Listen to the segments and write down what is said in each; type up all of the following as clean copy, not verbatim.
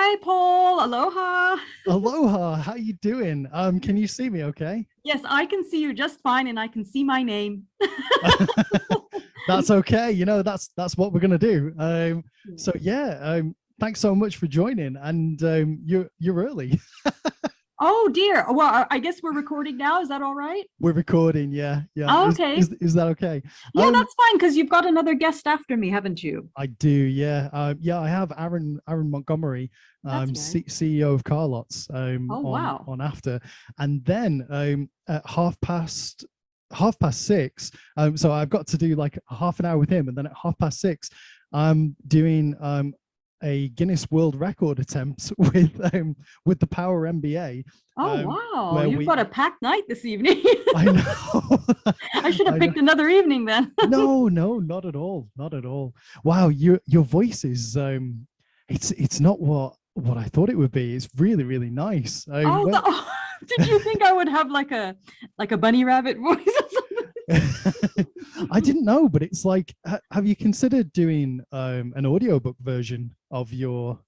Hi, Paul. Aloha. Aloha, how you doing? Can you see me okay? Yes, I can see you just fine, and I can see my name. That's okay. That's what we're gonna do. So yeah, thanks so much for joining. And you're early. Oh dear. Well, I guess we're recording now. Is that all right? We're recording. Yeah, yeah. Oh, Is okay. is is that okay? Yeah, that's fine because you've got another guest after me, haven't you? I do. Yeah. Yeah. I have Aaron Montgomery, That's right. CEO of Carlots, Oh, wow. on after, and then at half past six. So I've got to do like half an hour with him, and then at 6:30, I'm doing a Guinness World Record attempt with the Power MBA. Oh, wow. Where You've we got a packed night this evening. I know. I should have I know. picked another evening then. No, no, not at all. Not at all. Wow, your voice is it's not what I thought it would be. It's really, really nice. Oh, did you think I would have like a bunny rabbit voice or something? I didn't know, but it's like, have you considered doing an audiobook version of your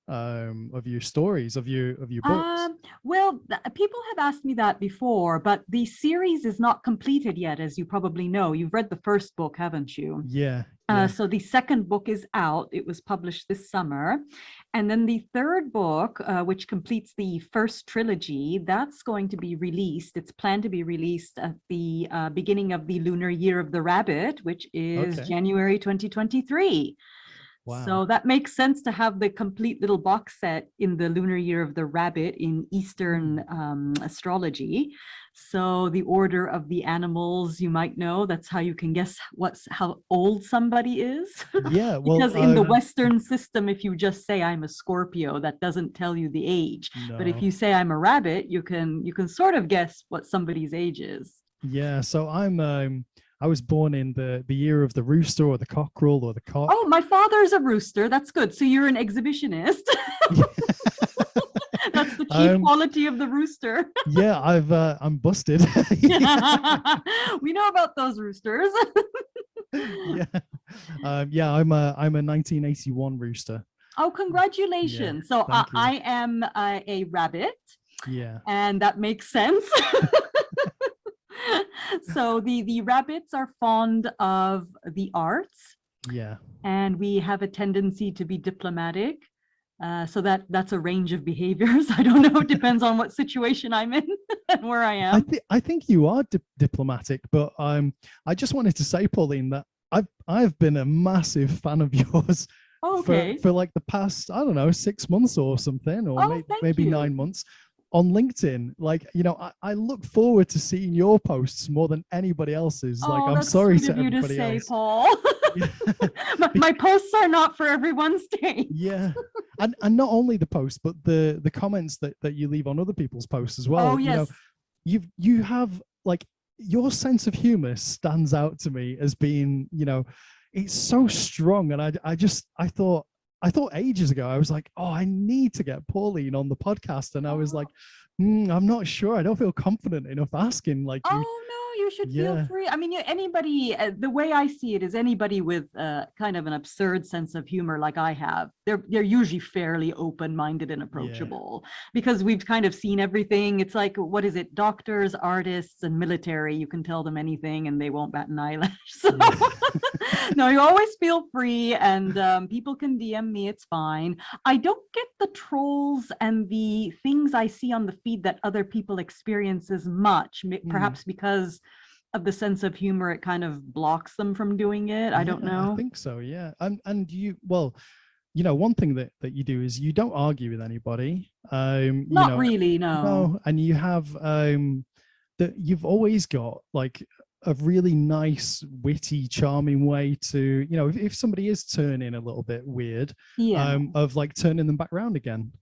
stories, of your books? Well, people have asked me that before, but the series is not completed yet, as you probably know. You've read the first book, haven't you? Yeah, yeah. So the second book is out. It was published this summer. And then the third book, which completes the first trilogy, that's going to be released. It's planned to be released at the beginning of the lunar year of the rabbit, which is Okay. January 2023. Wow. So that makes sense to have the complete little box set in the lunar year of the rabbit in Eastern astrology. So the order of the animals, you might know, that's how you can guess how old somebody is. Yeah, well, Because in the Western system, if you just say I'm a Scorpio, that doesn't tell you the age. But if no. you say I'm a rabbit, you can sort of guess what somebody's age is. Yeah, so I was born in the year of the rooster or the cockerel or the cock. Oh, my father's a rooster. That's good. So you're an exhibitionist. That's the chief quality of the rooster. Yeah, I'm busted. We know about those roosters. Yeah. Yeah, I'm a 1981 rooster. Oh, congratulations. Yeah, So thank you. I am a rabbit, Yeah. and that makes sense. So the rabbits are fond of the arts, Yeah. and we have a tendency to be diplomatic. So that's a range of behaviors. I don't know. It depends on what situation I'm in and where I am. I think you are diplomatic, but I just wanted to say, Pauline, that I've been a massive fan of yours Okay. for like the past, I don't know, 6 months or something, or Thank maybe you. 9 months on LinkedIn. Like, I look forward to seeing your posts more than anybody else's. Like, I'm That's sorry sweet to of you to everybody say, else. Paul. My posts are not for everyone's taste. Yeah, and not only the posts, but the comments that you leave on other people's posts as well. Oh, yes. You have, like, your sense of humor stands out to me as being, it's so strong. And I thought ages ago, I was like, oh, I need to get Pauline on the podcast. And I was like, I'm not sure. I don't feel confident enough asking. Like, Oh no, you should feel yeah, free. I mean, anybody, the way I see it is anybody with kind of an absurd sense of humor like I have, they're usually fairly open-minded and yeah, approachable because we've kind of seen everything. It's like, what is it? Doctors, artists, and military. You can tell them anything and they won't bat an eyelash. So yeah. no, you always feel free, and people can DM me. It's fine. I don't get the trolls and the things I see on the feed that other people experience as much, perhaps because of the sense of humor. It kind of blocks them from doing it. I don't know. I think so. Yeah, and well, one thing that you do is you don't argue with anybody. Not really, no. No, and you have that you've always got like a really nice, witty, charming way to, if somebody is turning a little bit weird, Yeah. of like turning them back around again.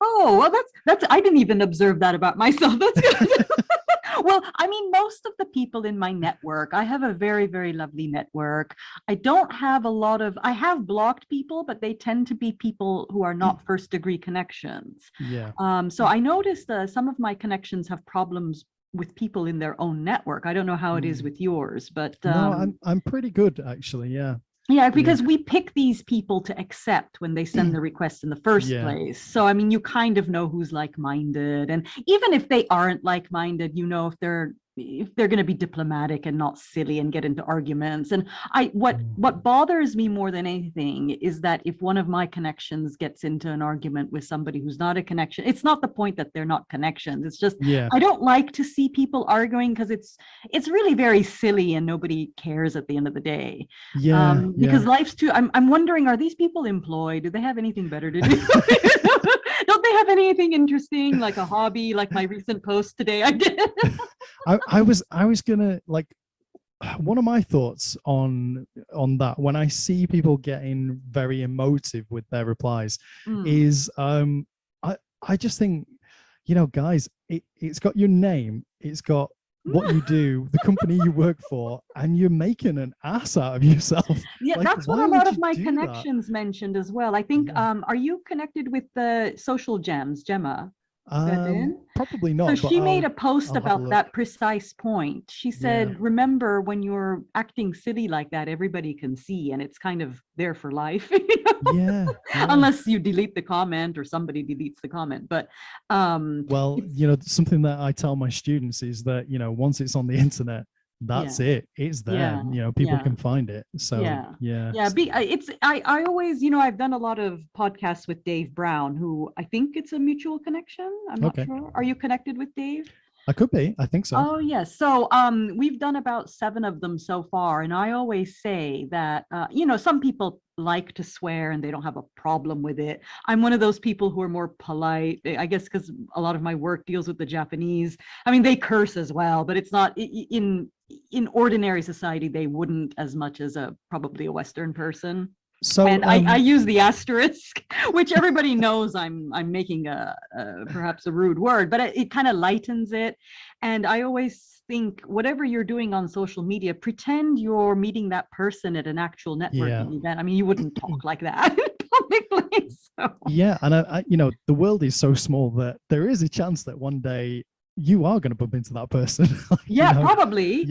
Oh, well, that's I didn't even observe that about myself. That's good. Well, I mean, most of the people in my network, I have a very, very lovely network. I don't have I have blocked people, but they tend to be people who are not first degree connections. Yeah. So I noticed some of my connections have problems with people in their own network. I don't know how it is with yours, but No, I'm pretty good actually. Yeah. Yeah, because we pick these people to accept when they send the request in the first place. So, I mean, you kind of know who's like-minded. And even if they aren't like-minded, you know, if they're going to be diplomatic and not silly and get into arguments. And what bothers me more than anything is that if one of my connections gets into an argument with somebody who's not a connection, it's not the point that they're not connections. It's just, I don't like to see people arguing because it's really very silly and nobody cares at the end of the day. Because life's too, I'm wondering, are these people employed? Do they have anything better to do? Don't they have anything interesting, like a hobby, like my recent post today I did? I was gonna, like, one of my thoughts on that, when I see people getting very emotive with their replies, is I just think, you know, guys, it's got your name, it's got what you do, the company you work for, and you're making an ass out of yourself. Yeah, like, that's what a lot of my connections mentioned as well. I think, are you connected with the Social Gems, Gemma? Probably not. So she made a post about that precise point. She said, remember, when you're acting silly like that, everybody can see, and it's kind of there for life. You know? Unless you delete the comment or somebody deletes the comment. But well, you know, something that I tell my students is that, you know, once it's on the internet, that's it, it's there. You know, people can find it. So I always, you know, I've done a lot of podcasts with Dave Brown, who I think it's a mutual connection. I'm not sure. Are you connected with Dave? I could be. I think so. Oh, yes. So we've done about 7 of them so far. And I always say that, you know, some people like to swear and they don't have a problem with it. I'm one of those people who are more polite, I guess, because a lot of my work deals with the Japanese. I mean, they curse as well, but it's not in ordinary society, they wouldn't as much as probably a Western person. So, and I use the asterisk, which everybody knows I'm making perhaps a rude word, but it kind of lightens it. And I always think, whatever you're doing on social media, pretend you're meeting that person at an actual networking event. I mean, you wouldn't talk like that publicly. So. Yeah, and I, you know, the world is so small that there is a chance that one day you are going to bump into that person. You know? Probably.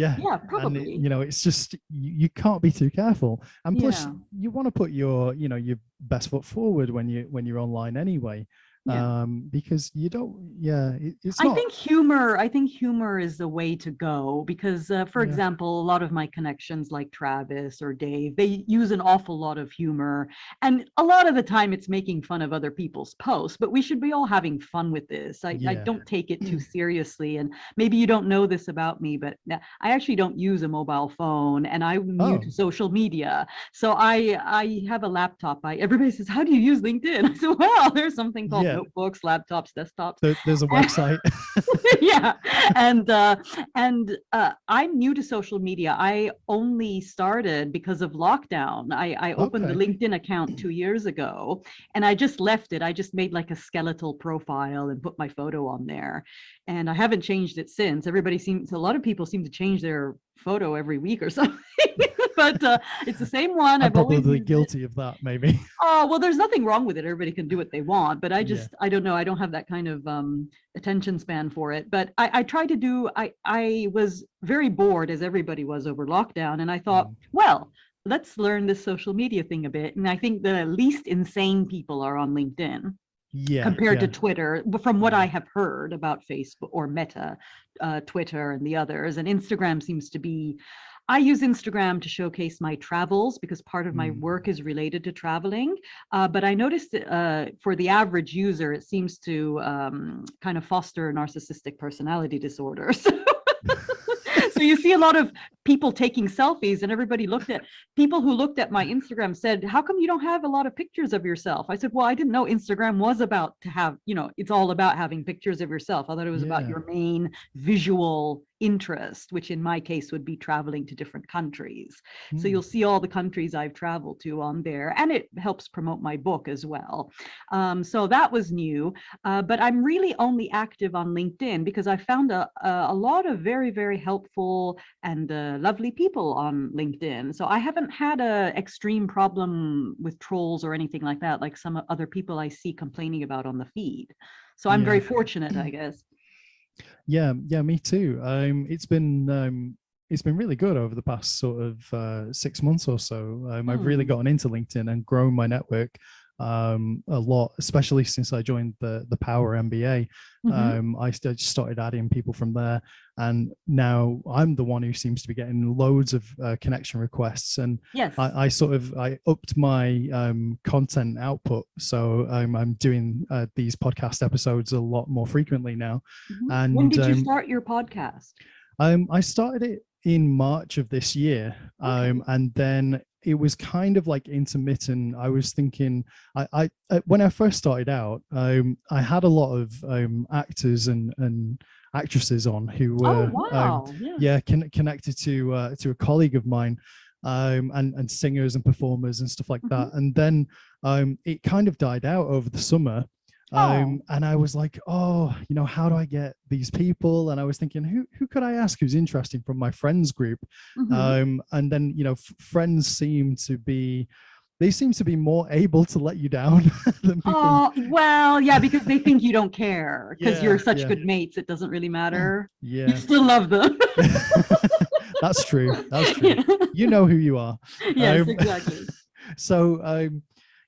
Probably. And, you know, it's just, you can't be too careful. And plus, you want to put your, you know, your best foot forward when you're online anyway. Because you don't, it's not. I think humor is the way to go, because for example, a lot of my connections like Travis or Dave, they use an awful lot of humor, and a lot of the time it's making fun of other people's posts, but we should be all having fun with this. I don't take it too seriously. And maybe you don't know this about me, but I actually don't use a mobile phone, and I'm new to social media. So I have a laptop. Everybody says, how do you use LinkedIn? I said, well, there's something called notebooks, laptops, desktops. There's a website. And I'm new to social media. I only started because of lockdown. I opened the LinkedIn account 2 years ago, and I just left it. I just made like a skeletal profile and put my photo on there, and I haven't changed it since. A lot of people seem to change their photo every week or something. But it's the same one. I'm probably guilty of that, maybe. Oh, well, there's nothing wrong with it. Everybody can do what they want, but I don't know. I don't have that kind of attention span for it. But I tried to do, I was very bored, as everybody was over lockdown. And I thought, well, let's learn this social media thing a bit. And I think the least insane people are on LinkedIn. Compared to Twitter, from what I have heard about Facebook or Meta, Twitter and the others. And Instagram seems to be, I use Instagram to showcase my travels because part of my work is related to traveling. But I noticed for the average user, it seems to kind of foster narcissistic personality disorders. So you see a lot of people taking selfies, and people who looked at my Instagram said, how come you don't have a lot of pictures of yourself? I said, well, I didn't know Instagram was about to have, you know, it's all about having pictures of yourself. I thought it was about your main visual interest, which in my case would be traveling to different countries. So you'll see all the countries I've traveled to on there, and it helps promote my book as well. So that was new, but I'm really only active on LinkedIn because I found a lot of very, very helpful and lovely people on LinkedIn. So I haven't had a extreme problem with trolls or anything like that, like some other people I see complaining about on the feed. So I'm very fortunate, I guess. Yeah, me too. It's been really good over the past sort of 6 months or so. I've really Hmm. gotten into LinkedIn and grown my network a lot, especially since I joined the Power MBA. Mhm. I started adding people from there, and now I'm the one who seems to be getting loads of connection requests. And Yes. I upped my content output, so I'm doing these podcast episodes a lot more frequently now. Mhm. When And did you start your podcast? I started it in March of this year, Okay. and then it was kind of like intermittent. I was thinking, when I first started out, I had a lot of actors and actresses on who Oh, were, wow. Yes. yeah, connected to a colleague of mine, and singers and performers and stuff like Mhm. that. And then it kind of died out over the summer. Oh. And I was like, oh, how do I get these people? And I was thinking, who could I ask who's interesting from my friends group? Mhm. And then, friends they seem to be more able to let you down than people. Oh, well, yeah, because they think you don't care because Yeah, you're such yeah, good mates. It doesn't really matter. You yeah. still love them. That's true. That's true. Yeah. You know who you are. Yes, Um, exactly. so,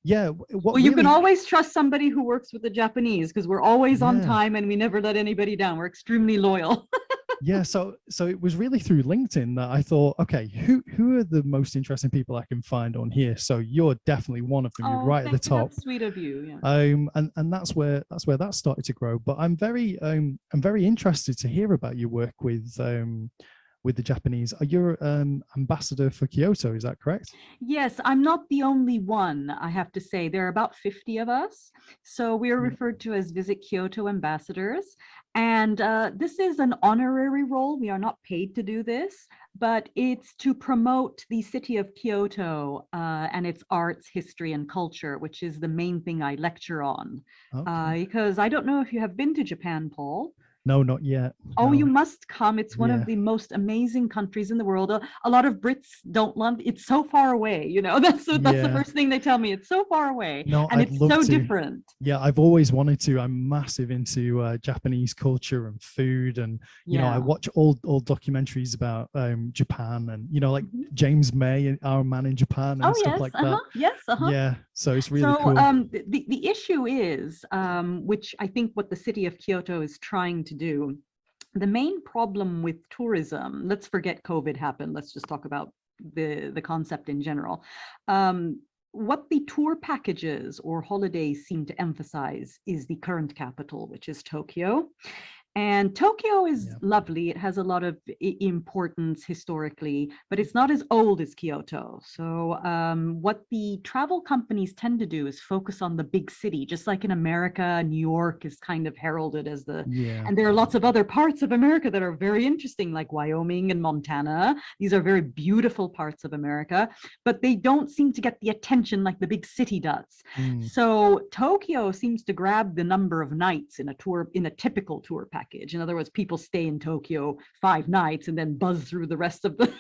yeah, what Well, you can really, always trust somebody who works with the Japanese because we're always on yeah. time and we never let anybody down. We're extremely loyal. Yeah, so it was really through LinkedIn that I thought, okay, who are the most interesting people I can find on here? So you're definitely one of them. You're Oh, right at the thank you. top. That's sweet of you. Yeah. And that's where that started to grow. But I'm very interested to hear about your work with the Japanese. You're ambassador for Kyoto, is that correct? Yes, I'm not the only one, I have to say. There are about 50 of us. So we are Yeah. referred to as Visit Kyoto ambassadors. And this is an honorary role. We are not paid to do this, but it's to promote the city of Kyoto and its arts, history, and culture, which is the main thing I lecture on. Okay. Because I don't know if you have been to Japan, Paul. No, not yet. Oh, you No. must come. It's one of Yeah. the most amazing countries in the world. A lot of Brits don't love it's so far away, that's the Yeah. first thing they tell me. It's so far away No, and I'd it's love so to. different. Yeah, I've always wanted to. I'm massive into Japanese culture and food, and I Yeah. watch old documentaries about Japan, and like Mhm. James May, Our Man in Japan, and Oh, stuff yes. like that. Uh-huh. Yes. Uh-huh. Yeah, so it's really So cool. the issue is, which I think what the city of Kyoto is trying to do, the main problem with tourism, let's forget COVID happened, let's just talk about the concept in general. What the tour packages or holidays seem to emphasize is the current capital, which is Tokyo. And Tokyo is Yeah. lovely. It has a lot of importance historically, but it's not as old as Kyoto. So, what the travel companies tend to do is focus on the big city, just like in America, New York is kind of heralded as Yeah. and there are lots of other parts of America that are very interesting, like Wyoming and Montana. These are very beautiful parts of America, but they don't seem to get the attention like the big city does. Mm. So Tokyo seems to grab the number of nights in a typical tour package. In other words, people stay in Tokyo 5 nights and then buzz through the rest of the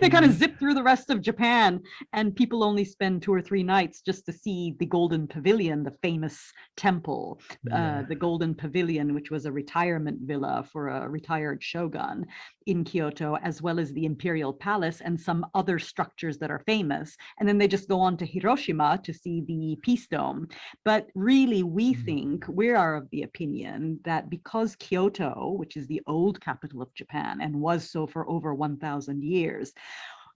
they kind of Mm. zip through the rest of Japan, and people only spend 2 or 3 nights just to see the Golden Pavilion, the famous temple, Yeah. the Golden Pavilion, which was a retirement villa for a retired shogun in Kyoto, as well as the Imperial Palace and some other structures that are famous. And then they just go on to Hiroshima to see the Peace Dome. But really, we are of the opinion that because Kyoto, which is the old capital of Japan and was so for over 1,000 years,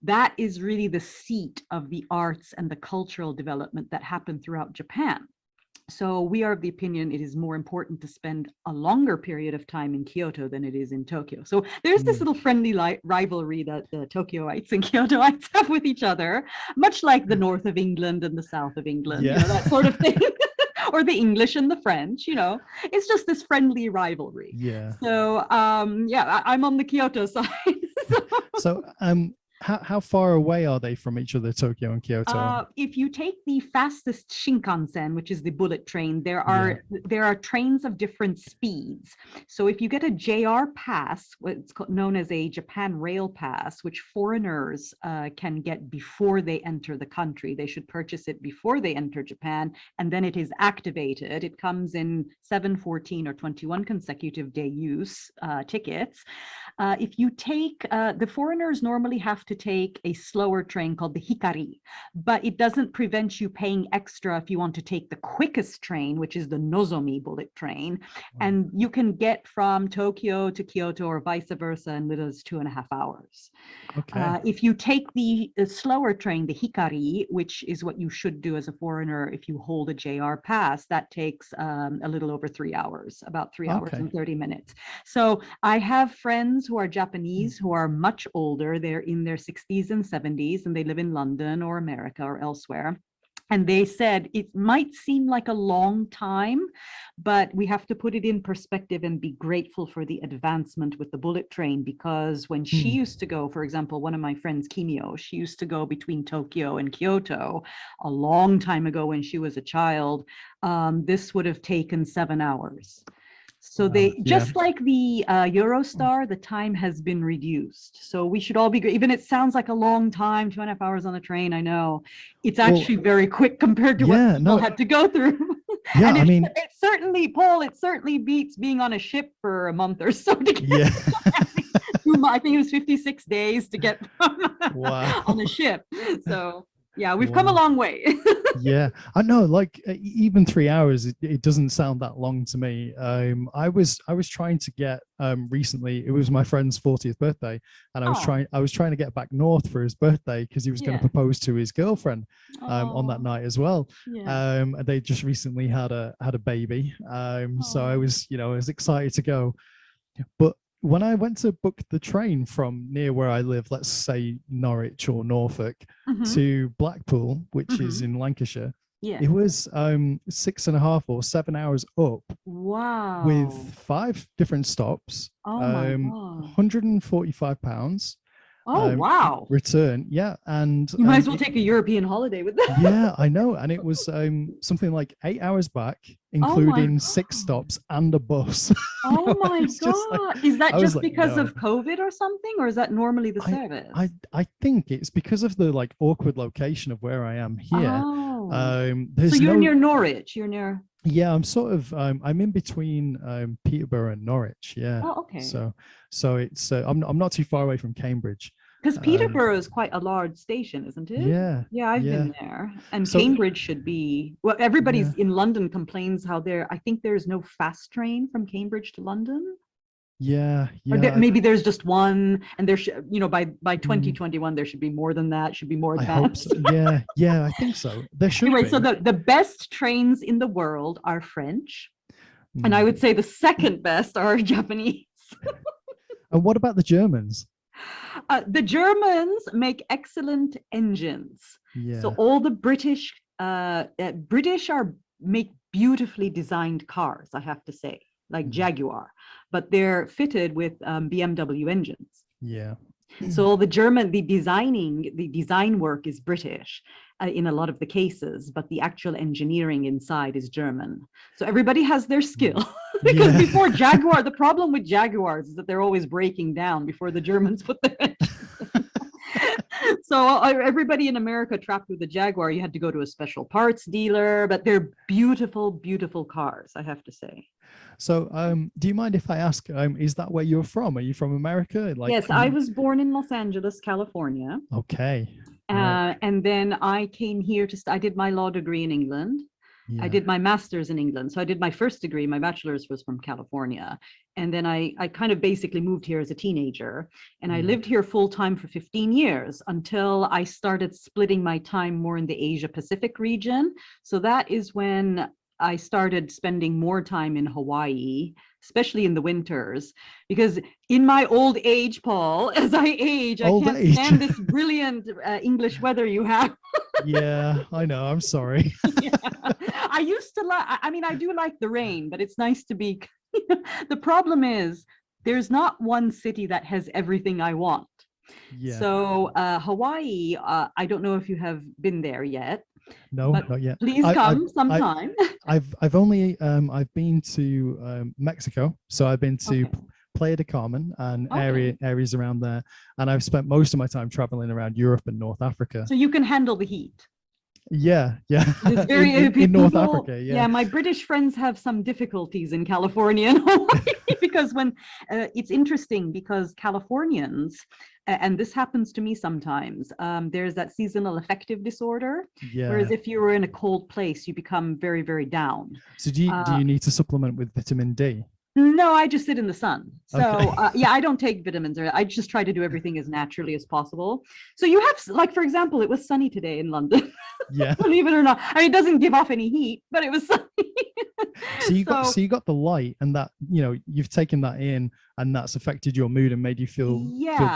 that is really the seat of the arts and the cultural development that happened throughout Japan. So we are of the opinion it is more important to spend a longer period of time in Kyoto than it is in Tokyo. So there's this Mm. little friendly rivalry that the Tokyoites and Kyotoites have with each other, much like the north of England and the south of England, Yeah. that sort of thing. Or the English and the French, it's just this friendly rivalry. Yeah. So yeah, I'm on the Kyoto side. So, So How far away are they from each other, Tokyo and Kyoto? If you take the fastest Shinkansen, which is the bullet train, there Yeah. are trains of different speeds. So if you get a JR pass, what's known as a Japan Rail Pass, which foreigners can get before they enter the country, they should purchase it before they enter Japan, and then it is activated. It comes in 7, 14, or 21 consecutive day use tickets. If you take, the foreigners normally have to take a slower train called the Hikari, but it doesn't prevent you paying extra if you want to take the quickest train, which is the Nozomi bullet train. And you can get from Tokyo to Kyoto or vice versa in little as 2.5 hours. Okay. If you take the slower train, the Hikari, which is what you should do as a foreigner if you hold a JR pass, that takes a little over 3 hours, about 3 hours Okay. and 30 minutes. So I have friends who are Japanese who are much older. They're in their 60s and 70s, and they live in London or America or elsewhere. And they said it might seem like a long time, but we have to put it in perspective and be grateful for the advancement with the bullet train, because when she used to go, for example, one of my friends, Kimio, she used to go between Tokyo and Kyoto a long time ago when she was a child. This would have taken 7 hours. So they, just like the Eurostar, the time has been reduced. So we should all be great. Even it sounds like a long time, 2.5 hours on a train. I know it's actually very quick compared to what people had to go through. Yeah, And I mean, it certainly, Paul, it certainly beats being on a ship for a month or so to get. I think it was 56 days to get on a ship. So yeah, we've come a long way. Yeah, I know, like even 3 hours, it doesn't sound that long to me. I was trying to get recently, it was my friend's 40th birthday, and I was trying to get back north for his birthday because he was going to propose to his girlfriend on that night as well. And they just recently had a baby. So I was, I was excited to go. But when I went to book the train from near where I live, let's say Norwich or Norfolk, to Blackpool, which is in Lancashire, it was 6.5 or 7 hours up. Wow. With 5 different stops. £145. Oh, wow. Return. Yeah. And you might as well take a European holiday with that. Yeah, I know. And it was something like 8 hours back, including 6 stops and a bus. Oh my God. Is that just because of COVID or something? Or is that normally the service? I think it's because of the like awkward location of where I am here. So you're near Norwich. You're near. Yeah, I'm sort of I'm in between Peterborough and Norwich. Yeah. Oh, okay. So it's I'm not too far away from Cambridge. Because Peterborough is quite a large station, isn't it? Yeah. Yeah, I've been there. And Cambridge should be, well, everybody's in London complains how I think there's no fast train from Cambridge to London. Yeah. Or maybe there's just one, and there should, by 2021 there should be more than that. Should be more advanced. I hope so. Yeah, I think so. There should anyway, be. So the best trains in the world are French, and I would say the second best are Japanese. And what about the Germans? The Germans make excellent engines. Yeah. So all the British make beautifully designed cars, I have to say, like Jaguar, but they're fitted with BMW engines. Yeah. So the design work is British in a lot of the cases, but the actual engineering inside is German. So everybody has their skill. Because before Jaguar, the problem with Jaguars is that they're always breaking down before the Germans put their engines. So everybody in America trapped with the Jaguar, you had to go to a special parts dealer, but they're beautiful, beautiful cars, I have to say. So do you mind if I ask, is that where you're from? Are you from America? Yes, I was born in Los Angeles, California. Okay. And then I came here I did my law degree in England. Yeah. I did my master's in England. So I did my first degree, my bachelor's was from California. And then I kind of basically moved here as a teenager. And I lived here full time for 15 years until I started splitting my time more in the Asia Pacific region. So that is when I started spending more time in Hawaii, especially in the winters, because in my old age, Paul, as I age, I can't stand this brilliant English weather you have. Yeah, I know. I'm sorry. I used to I do like the rain, but it's nice to be. The problem is there's not one city that has everything I want. Yeah. So Hawaii, I don't know if you have been there yet. No, But not yet. please come sometime. I've only I've been to Mexico, so I've been to Okay. Playa del Carmen and Okay. areas around there, and I've spent most of my time traveling around Europe and North Africa. So you can handle the heat. Yeah, yeah. It's very In North people. Africa, Yeah, my British friends have some difficulties in California and Hawaii because when it's interesting because Californians, and this happens to me sometimes, there's that seasonal affective disorder. yeah. Whereas if you were in a cold place, you become very, very down. So do you need to supplement with vitamin D? No, I just sit in the sun. So Okay. yeah, I don't take vitamins, or I just try to do everything as naturally as possible. So you have, like, for example, it was sunny today in London. Yeah. Believe it or not. I mean, it doesn't give off any heat, but it was sunny. So you got the light, and that, you know, you've taken that in, and that's affected your mood and made you feel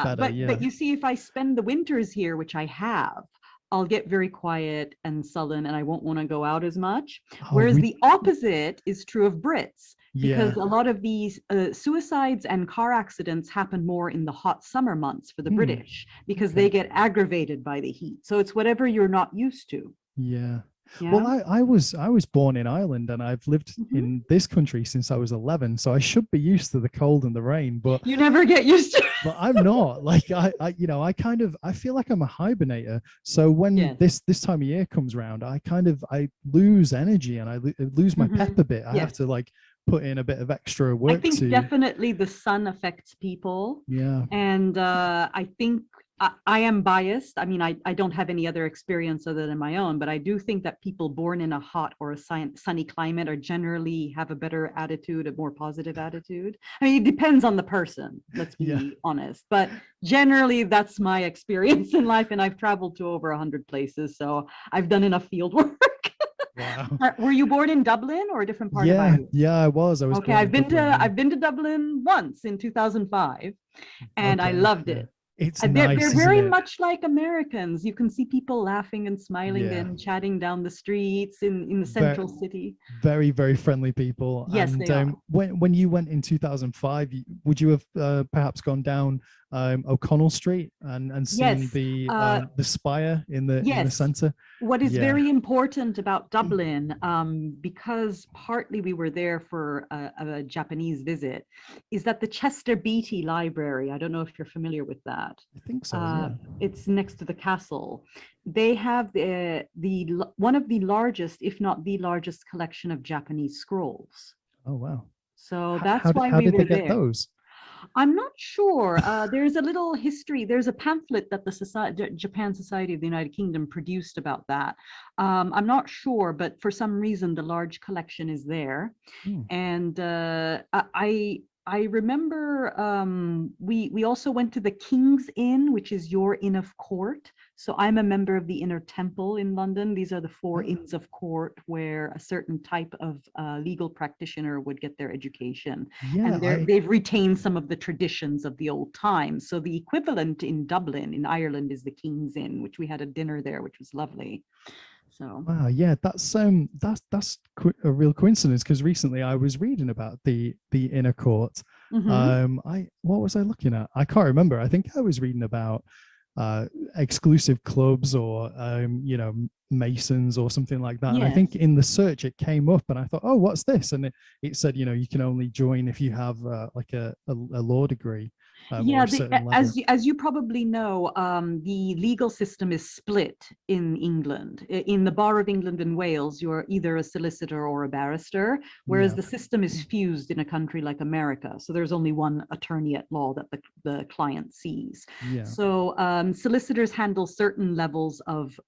better. But you see, if I spend the winters here, which I have, I'll get very quiet and sullen, and I won't want to go out as much. Whereas the opposite is true of Brits, because a lot of these suicides and car accidents happen more in the hot summer months for the British, because they get aggravated by the heat. So it's whatever you're not used to. Yeah. Well, I was born in Ireland, and I've lived in this country since I was 11, so I should be used to the cold and the rain, but you never get used to it. But I'm not. Like I I feel like I'm a hibernator. So when this time of year comes around, I lose energy, and I lose my pep a bit. I have to like put in a bit of extra work. I think definitely the sun affects people. Yeah. And I think I am biased. I mean, I don't have any other experience other than my own, but I do think that people born in a hot or a sunny climate are generally have a better attitude, a more positive attitude. I mean, it depends on the person, let's be honest. But generally, that's my experience in life. And I've traveled to over 100 places, so I've done enough field work. Wow. Were you born in Dublin or a different part of Ireland? Yeah, I was. Okay, I've been to Dublin once in 2005, and I loved it. It's they're nice, very much like Americans. You can see people laughing and smiling and chatting down the streets in the central city. Very, very friendly people. Yes, and they are. When you went in 2005, would you have perhaps gone down O'Connell Street and seen the spire in the center? What is very important about Dublin, because partly we were there for a Japanese visit, is that the Chester Beatty Library, I don't know if you're familiar with that. I think so. It's next to the castle. They have one of the largest, if not the largest, collection of Japanese scrolls. Oh wow! So that's why how we did were they get there. Those? I'm not sure. There's a little history. There's a pamphlet that the Japan Society of the United Kingdom produced about that. I'm not sure, but for some reason, the large collection is there. And I remember we also went to the King's Inn, which is your Inn of Court. So I'm a member of the Inner Temple in London. These are the 4 Inns of Court where a certain type of legal practitioner would get their education. And they've retained some of the traditions of the old times. So the equivalent in Dublin, in Ireland, is the King's Inn, which we had a dinner there, which was lovely. So wow, yeah, that's a real coincidence, because recently I was reading about the Inner Court. What was I looking at? I can't remember. I think I was reading about exclusive clubs or Masons or something like that. And I think in the search it came up, and I thought, oh, what's this? And it said, you can only join if you have like a law degree. As you probably know, the legal system is split in England. In the Bar of England and Wales, you're either a solicitor or a barrister, whereas the system is fused in a country like America. So there's only one attorney at law that the client sees. So solicitors handle certain levels of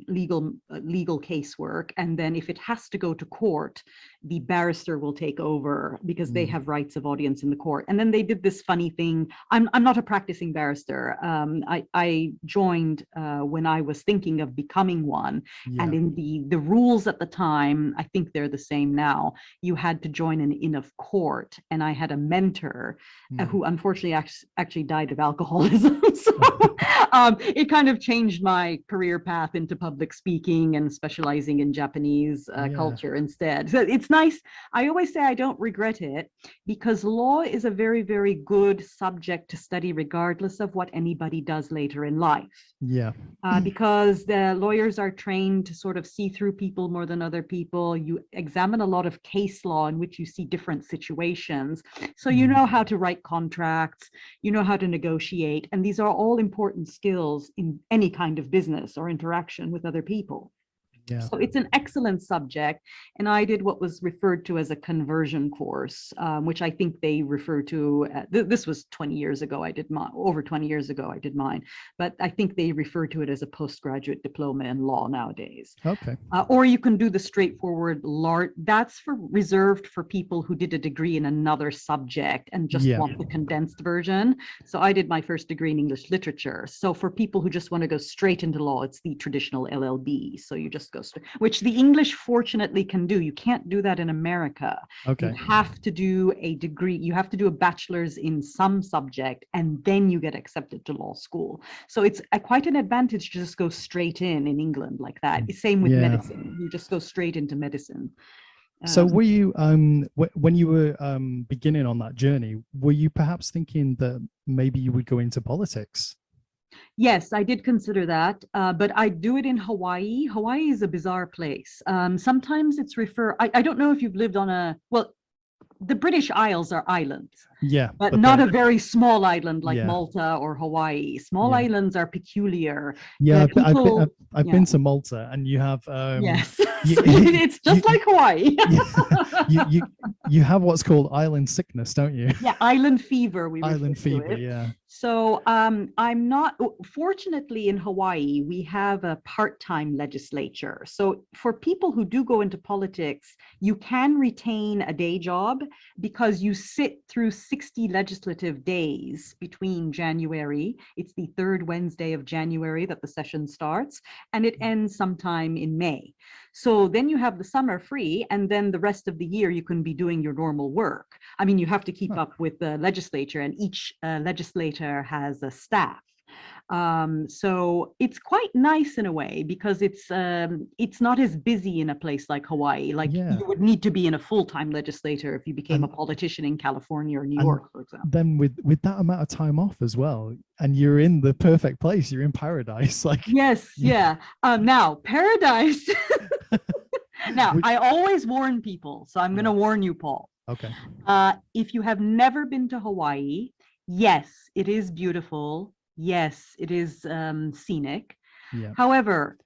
legal casework, and then if it has to go to court, the barrister will take over because they have rights of audience in the court. And then they did this funny thing. I'm not a practicing barrister. I joined when I was thinking of becoming one. And in the rules at the time, I think they're the same now, you had to join an Inn of Court. And I had a mentor who unfortunately actually died of alcoholism. So it kind of changed my career path into public speaking and specializing in Japanese culture instead. So it's nice. I always say I don't regret it because law is a very, very good subject to study regardless of what anybody does later in life. Yeah. Because the lawyers are trained to sort of see through people more than other people. You examine a lot of case law in which you see different situations. So you know how to write contracts, you know how to negotiate, and these are all important skills in any kind of business or interaction with other people. Yeah. So it's an excellent subject. And I did what was referred to as a conversion course, which I think they refer to, this was 20 years ago, I did mine, over 20 years ago, I did mine, but I think they refer to it as a postgraduate diploma in law nowadays. Okay. Or you can do the straightforward that's reserved for people who did a degree in another subject and just want the condensed version. So I did my first degree in English literature. So for people who just want to go straight into law, it's the traditional LLB. So you just go straight, which the English fortunately can do. You can't do that in America. Okay. You have to do a degree, you have to do a bachelor's in some subject, and then you get accepted to law school. So it's quite an advantage to just go straight in England like that. Same with medicine. You just go straight into medicine. So were you, when you were beginning on that journey, were you perhaps thinking that maybe you would go into politics? Yes, I did consider that, but I do it in Hawaii. Hawaii is a bizarre place. Sometimes it's I don't know if you've lived on well, the British Isles are islands. Yeah. But not a very small island like Malta or Hawaii. Small islands are peculiar. Yeah, I've been to Malta, and you have yes, it's just like Hawaii. you have what's called island sickness, don't you? Yeah, island fever. Island fever, yeah. So I'm not, fortunately in Hawaii, we have a part-time legislature. So for people who do go into politics, you can retain a day job because you sit through 60 legislative days between January. It's the third Wednesday of January that the session starts, and it ends sometime in May. So then you have the summer free, and then the rest of the year you can be doing your normal work. I mean, you have to keep up with the legislature, and each legislator has a staff. So it's quite nice in a way because it's not as busy in a place like Hawaii. Like you would need to be in a full-time legislator if you became a politician in California or New York, for example. Then with that amount of time off as well, and you're in the perfect place, you're in paradise. Like yes, now paradise. Now I always warn people, so I'm going to warn you, Paul. Okay. If you have never been to Hawaii, yes, it is beautiful. Yes, it is scenic. Yeah. However,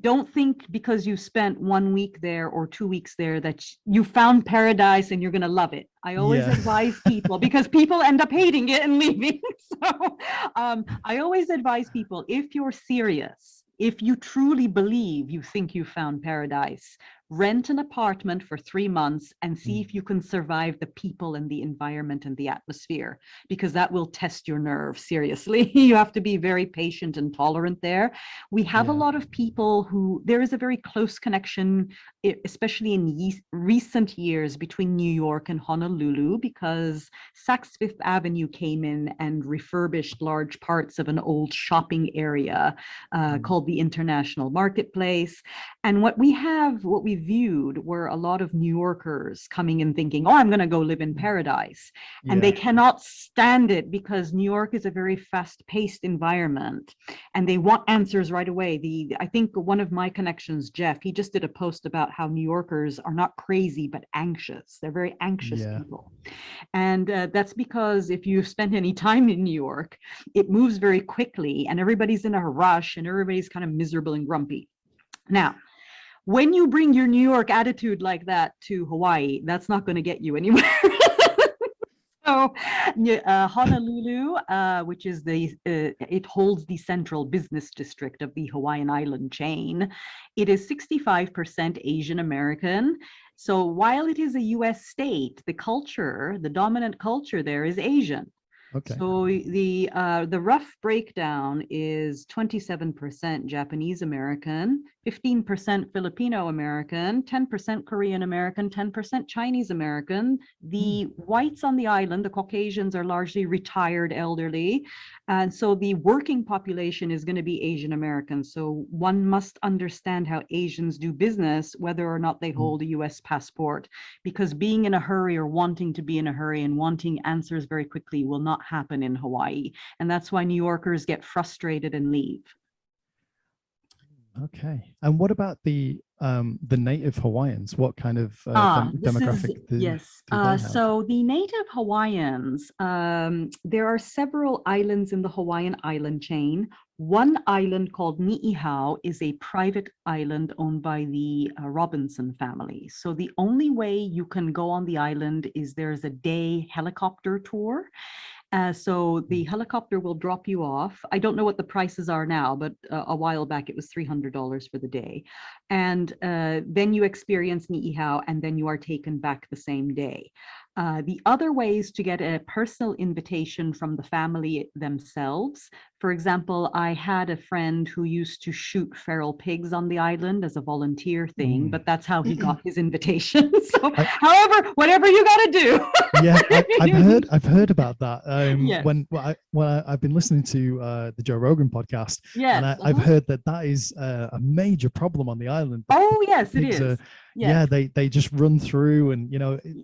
don't think because you spent 1 week there or 2 weeks there that you found paradise and you're going to love it. I always advise people because people end up hating it and leaving. So I always advise people, if you're serious, if you truly believe you think you found paradise, rent an apartment for 3 months and see if you can survive the people and the environment and the atmosphere, because that will test your nerve seriously. You have to be very patient and tolerant there. We have a lot of people there is a very close connection, especially in recent years, between New York and Honolulu, because Saks Fifth Avenue came in and refurbished large parts of an old shopping area called the International Marketplace. And what we viewed were a lot of New Yorkers coming and thinking, oh, I'm going to go live in paradise. And they cannot stand it because New York is a very fast-paced environment and they want answers right away. I think one of my connections, Jeff, he just did a post about how New Yorkers are not crazy, but anxious. They're very anxious people. And that's because if you've spent any time in New York, it moves very quickly and everybody's in a rush and everybody's kind of miserable and grumpy. Now, when you bring your New York attitude like that to Hawaii, that's not going to get you anywhere. So Honolulu, which is it holds the central business district of the Hawaiian island chain. It is 65% Asian American. So while it is a US state, the dominant culture there is Asian. Okay. So the rough breakdown is 27% Japanese American, 15% Filipino American, 10% Korean American, 10% Chinese American. The whites on the island, the Caucasians, are largely retired elderly. And so the working population is going to be Asian American. So one must understand how Asians do business, whether or not they hold a US passport, because being in a hurry or wanting to be in a hurry and wanting answers very quickly will not happen in Hawaii. And that's why New Yorkers get frustrated and leave. Okay. And what about the native Hawaiians? What kind of demographic do they have? So the native Hawaiians, there are several islands in the Hawaiian island chain. One island called Ni'ihau is a private island owned by the Robinson family. So the only way you can go on the island is there's a day helicopter tour. So the helicopter will drop you off. I don't know what the prices are now, but a while back it was $300 for the day. And then you experience Ni'ihau, and then you are taken back the same day. The other way is to get a personal invitation from the family themselves. For example, I had a friend who used to shoot feral pigs on the island as a volunteer thing, but that's how he got his invitation. So, however, whatever you got to do. Yeah, I've heard about that. Yes. When I've been listening to the Joe Rogan podcast, yes, and I've heard that is a major problem on the island. Oh yes, it is. Yes. Yeah, they just run through, and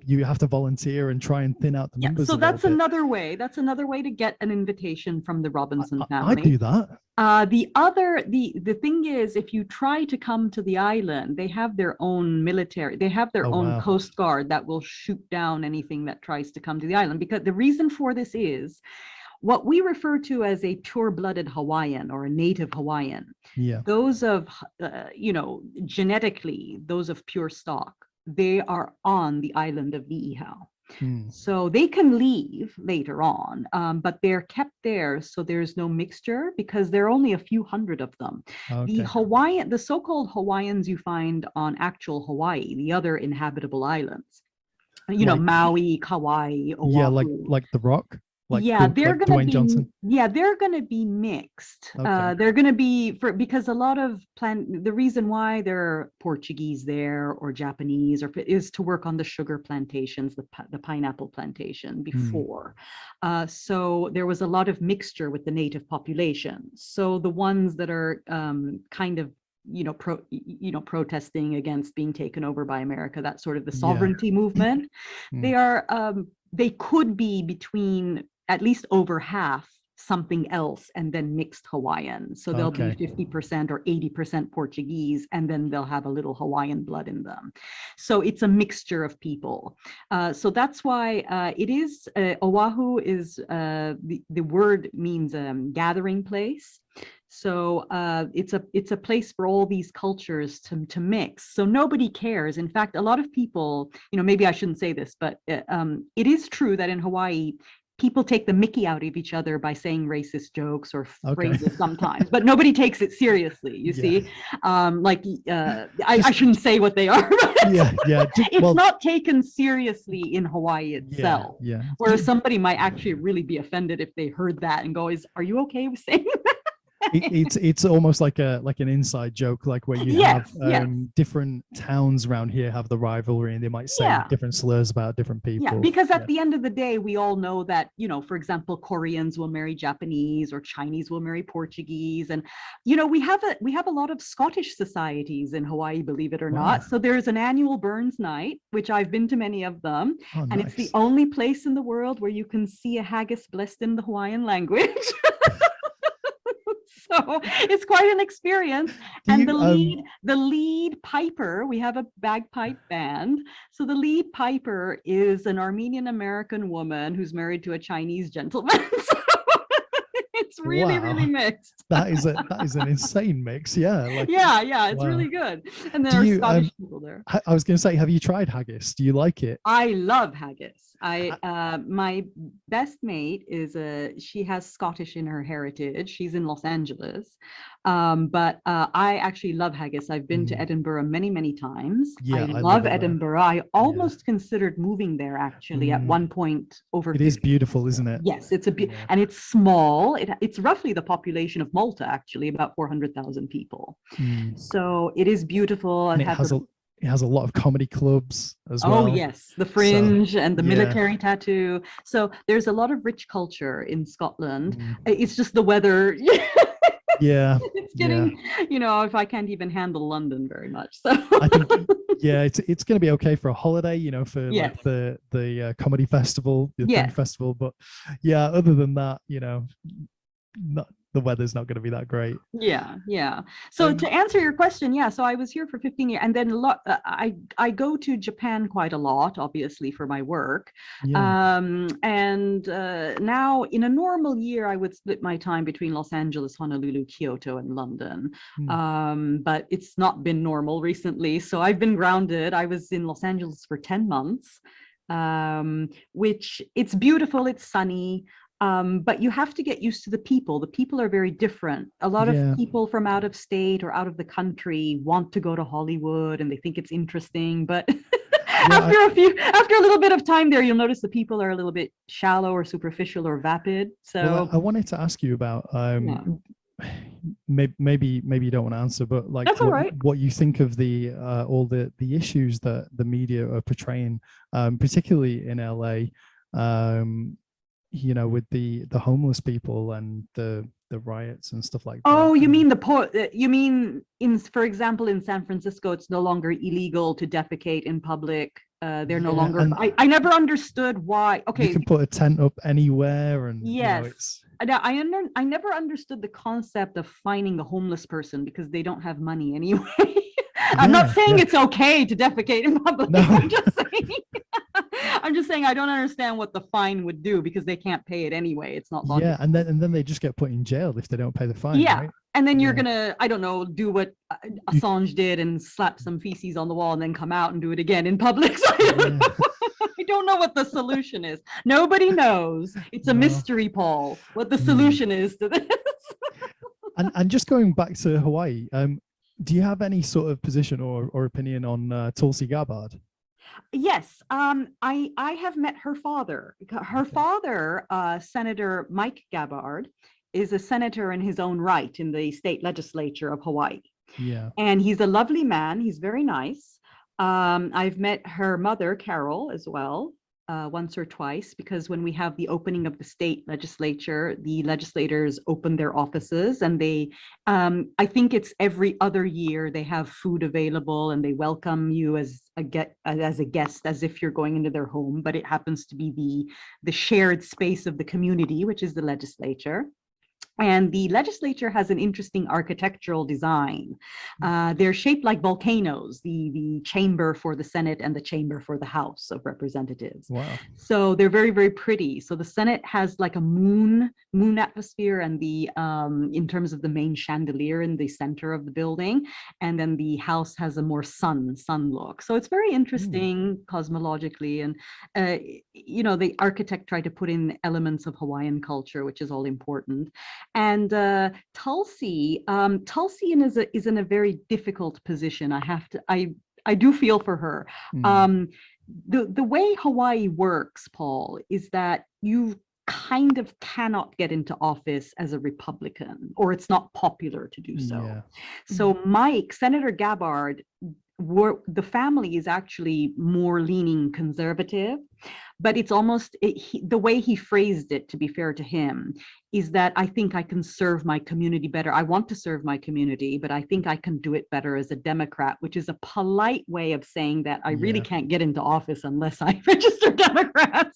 you have to volunteer and try and thin out the numbers. So that's another way. That's another way to get an invitation from the Robinson family. I do that. The thing is, if you try to come to the island, they have their own military, they have their own Coast Guard that will shoot down anything that tries to come to the island. Because the reason for this is what we refer to as a pure-blooded Hawaiian or a native Hawaiian. Yeah. Those of, genetically, those of pure stock, they are on the island of Ni'ihau. So they can leave later on, but they're kept there, so there's no mixture because there are only a few hundred of them. Okay. The so-called Hawaiians you find on actual Hawaii, the other inhabitable islands, Maui, Kauai, Oahu. Yeah, like the Rock. They're going to be mixed. Okay. They're going to be because a lot of the reason why there are Portuguese there or Japanese is to work on the sugar plantations, the pineapple plantation before. So there was a lot of mixture with the native population. So the ones that are kind of protesting against being taken over by America, that sort of the sovereignty movement, they could be between at least over half something else and then mixed Hawaiian. So they'll be 50% or 80% Portuguese, and then they'll have a little Hawaiian blood in them. So it's a mixture of people. So that's why it is, Oahu is, the word means gathering place. So it's a place for all these cultures to mix. So nobody cares. In fact, a lot of people, maybe I shouldn't say this, but it is true that in Hawaii, people take the mickey out of each other by saying racist jokes or phrases sometimes, but nobody takes it seriously, you see? I shouldn't say what they are. It's not taken seriously in Hawaii itself, where somebody might actually really be offended if they heard that and go, are you okay with saying that? It's almost like an inside joke, like where you have different towns around here have the rivalry, and they might say different slurs about different people. Yeah, because at the end of the day, we all know that, for example, Koreans will marry Japanese or Chinese will marry Portuguese, and we have a lot of Scottish societies in Hawaii, believe it or not. So there's an annual Burns night, which I've been to many of them, and it's the only place in the world where you can see a haggis blessed in the Hawaiian language. So it's quite an experience. The lead piper, we have a bagpipe band. So the lead piper is an Armenian American woman who's married to a Chinese gentleman. So it's really mixed. That is an insane mix. Yeah. It's really good. And there are Scottish people there. I was going to say, have you tried haggis? Do you like it? I love haggis. My best mate she has Scottish in her heritage. She's in Los Angeles. But I actually love haggis. I've been to Edinburgh many, many times. Yeah, I I love love it there. Edinburgh. I almost considered moving there actually at one point over It is 50 beautiful, years isn't ago. it? Yes, it's Yeah. and it's small. It's roughly the population of Malta, actually, about 400,000 people. So it is beautiful. And I've had it has a lot of comedy clubs as Oh, well. yes, the Fringe and the yeah. military tattoo. So there's a lot of rich culture in Scotland. Mm. It's just the weather. Yeah. It's getting, if I can't even handle London very much. So I think, it's going to be okay for a holiday, for Yes. like the comedy festival, the Yes. film festival. But yeah, other than that, the weather's not going to be that great. Yeah. So to answer your question, so I was here for 15 years, and then I go to Japan quite a lot, obviously for my work. And now in a normal year, I would split my time between Los Angeles, Honolulu, Kyoto, and London. But it's not been normal recently, so I've been grounded. I was in Los Angeles for 10 months, which it's beautiful, it's sunny. But you have to get used to the people. The people are very different. A lot of people from out of state or out of the country want to go to Hollywood and they think it's interesting. But after a little bit of time there, you'll notice the people are a little bit shallow or superficial or vapid. So I wanted to ask you about maybe you don't want to answer, but like That's all right. what you think of the all the issues that the media are portraying, particularly in LA. With the homeless people and the riots and stuff like that. Oh, you mean for example, in San Francisco, it's no longer illegal to defecate in public. They're no longer. I never understood why. Okay, you can put a tent up anywhere, and yes. I never understood the concept of fining a homeless person because they don't have money anyway. I'm not saying it's okay to defecate in public. No. I'm just saying I don't understand what the fine would do because they can't pay it anyway. It's not logical. Yeah, and then they just get put in jail if they don't pay the fine. Yeah, right? And then you're gonna, I don't know, do what Assange did and slap some feces on the wall and then come out and do it again in public. So I don't know what the solution is. Nobody knows. It's a mystery, Paul, what the solution is to this. and just going back to Hawaii, do you have any sort of position or opinion on Tulsi Gabbard? Yes, I have met her father. Her father, Senator Mike Gabbard, is a senator in his own right in the state legislature of Hawaii. Yeah. And he's a lovely man. He's very nice. I've met her mother, Carol, as well, once or twice, because when we have the opening of the state legislature, the legislators open their offices and they, I think it's every other year they have food available and they welcome you as a guest, as if you're going into their home, but it happens to be the shared space of the community, which is the legislature. And the legislature has an interesting architectural design. They're shaped like volcanoes, the chamber for the Senate and the chamber for the House of Representatives. Wow. So they're very, very pretty. So the Senate has like a moon atmosphere and in terms of the main chandelier in the center of the building. And then the House has a more sun look. So it's very interesting cosmologically. And, the architect tried to put in elements of Hawaiian culture, which is all important. And Tulsi is in a very difficult position. I do feel for her. The way Hawaii works, Paul, is that you kind of cannot get into office as a Republican, or it's not popular to do so. Yeah. So Senator Gabbard, the family is actually more leaning conservative, but it's almost the way he phrased it, to be fair to him, is that I think I can serve my community better. I want to serve my community, but I think I can do it better as a Democrat, which is a polite way of saying that I really can't get into office unless I register Democrat.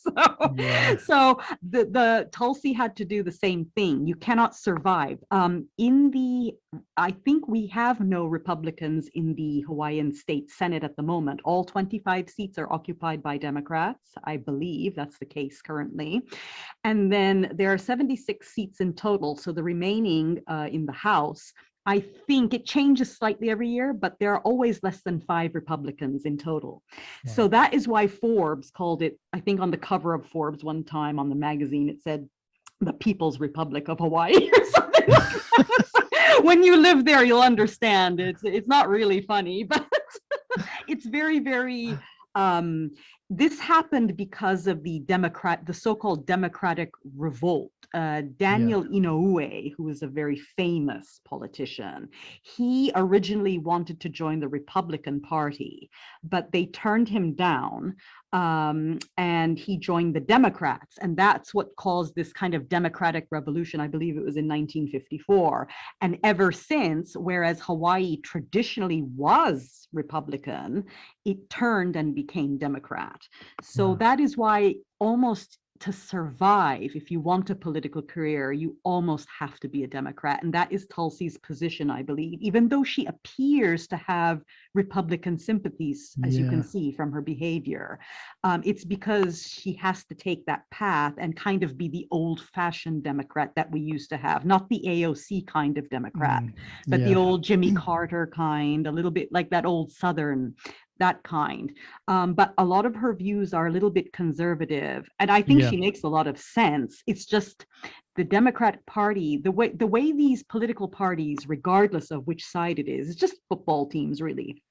So the Tulsi had to do the same thing. You cannot survive. I think we have no Republicans in the Hawaiian State Senate at the moment. All 25 seats are occupied by Democrats. I believe that's the case currently. And then there are 76 seats in total. So the remaining in the House I think it changes slightly every year, but there are always less than 5 Republicans in total. So Wow. that is why Forbes called it, I think on the cover of Forbes one time on the magazine, it said the People's Republic of Hawaii or something like that. When you live there, you'll understand. It's not really funny, but it's very, very this happened because of the so-called Democratic Revolt. Daniel Inoue, who is a very famous politician, he originally wanted to join the Republican Party, but they turned him down, and he joined the Democrats, and that's what caused this kind of democratic revolution. I believe it was in 1954, and ever since, whereas Hawaii traditionally was Republican, it turned and became Democrat. So Wow. that is why almost to survive, if you want a political career, you almost have to be a Democrat. And that is Tulsi's position, I believe, even though she appears to have Republican sympathies, as you can see from her behavior. It's because she has to take that path and kind of be the old-fashioned Democrat that we used to have, not the AOC kind of Democrat, but the old Jimmy Carter kind, a little bit like that old Southern, that kind. But a lot of her views are a little bit conservative, and I think she makes a lot of sense. It's just the Democratic Party, the way these political parties, regardless of which side it is, it's just football teams, really.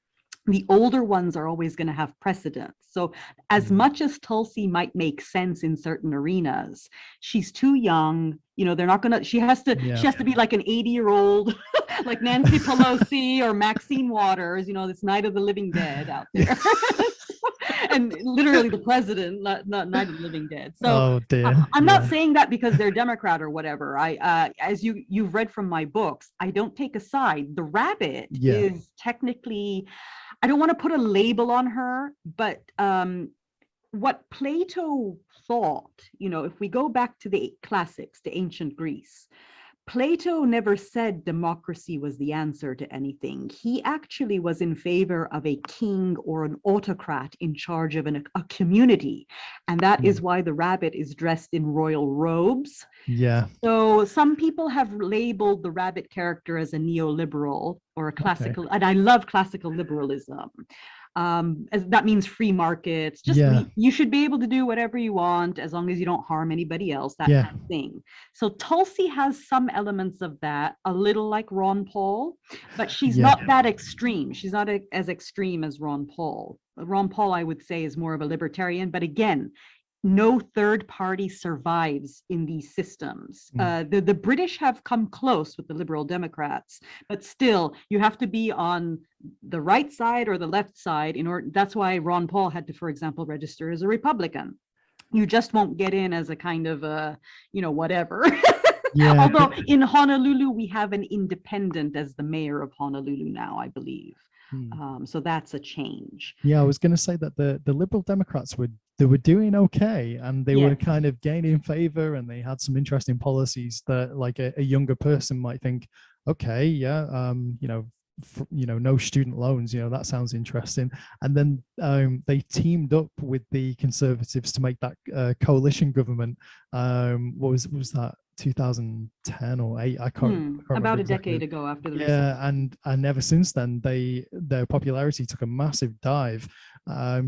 The older ones are always going to have precedence. So as much as Tulsi might make sense in certain arenas, she's too young. You know, they're not going to, she has to be like an 80-year-old, like Nancy Pelosi or Maxine Waters, you know, this Night of the Living Dead out there. And literally the president, not Night of the Living Dead. So I'm not saying that because they're Democrat or whatever. As you've read from my books, I don't take a side. The rabbit is technically, I don't want to put a label on her, but what Plato thought, you know, if we go back to the classics, to ancient Greece, Plato never said democracy was the answer to anything. He actually was in favor of a king or an autocrat in charge of a community. And that is why the rabbit is dressed in royal robes. Yeah. So some people have labeled the rabbit character as a neoliberal or a classical, and I love classical liberalism. As that means free markets, just you should be able to do whatever you want as long as you don't harm anybody else, that kind of thing. So Tulsi has some elements of that, a little like Ron Paul, but she's not that extreme. She's not as extreme as Ron Paul. Ron Paul, I would say, is more of a libertarian, but again, no third party survives in these systems. The British have come close with the Liberal Democrats, but still, you have to be on the right side or the left side in order. That's why Ron Paul had to, for example, register as a Republican. You just won't get in as a kind of a, you know, whatever. Although in Honolulu, we have an independent as the mayor of Honolulu now, I believe. So that's a change. Yeah, I was going to say that the Liberal Democrats were doing okay, and they were kind of gaining favor, and they had some interesting policies that like a younger person might think, okay, no student loans, that sounds interesting. And then they teamed up with the Conservatives to make that coalition government. What was that? 2010 or 8, I can't about a exactly. Decade ago after the Recessions. And ever since then their popularity took a massive dive.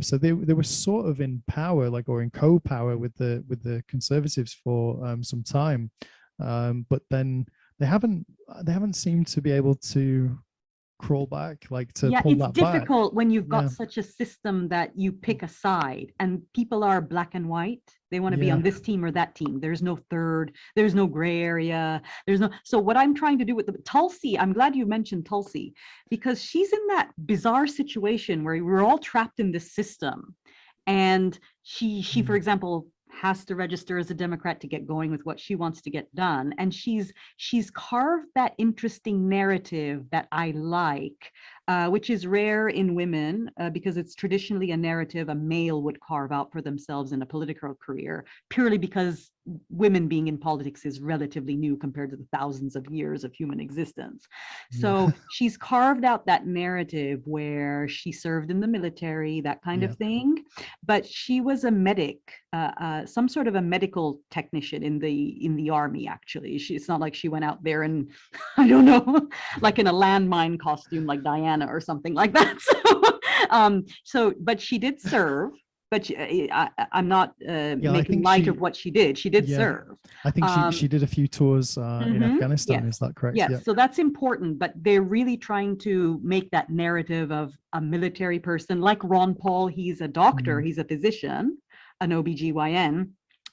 So they were sort of in power, like, or in co-power with the Conservatives for some time, but then they haven't seemed to be able to crawl back, like to pull that back. It's difficult when you've got such a system that you pick a side and people are black and white. They want to be on this team or that team. There's no third, there's no gray area. So what I'm trying to do with Tulsi, I'm glad you mentioned Tulsi, because she's in that bizarre situation where we're all trapped in this system. And she for example, has to register as a Democrat to get going with what she wants to get done. And she's carved that interesting narrative that I like, which is rare in women because it's traditionally a narrative a male would carve out for themselves in a political career, purely because women being in politics is relatively new compared to the thousands of years of human existence. So she's carved out that narrative where she served in the military, that kind of thing, but she was a medic, some sort of a medical technician in the army. Actually, it's not like she went out there and I don't know, like in a landmine costume like Diana or something like that. But she did serve. But I'm not making light of what she did. She did serve. I think she did a few tours in Afghanistan. Is that correct? Yes. So that's important. But they're really trying to make that narrative of a military person, like Ron Paul. He's a doctor. He's a physician, an OBGYN.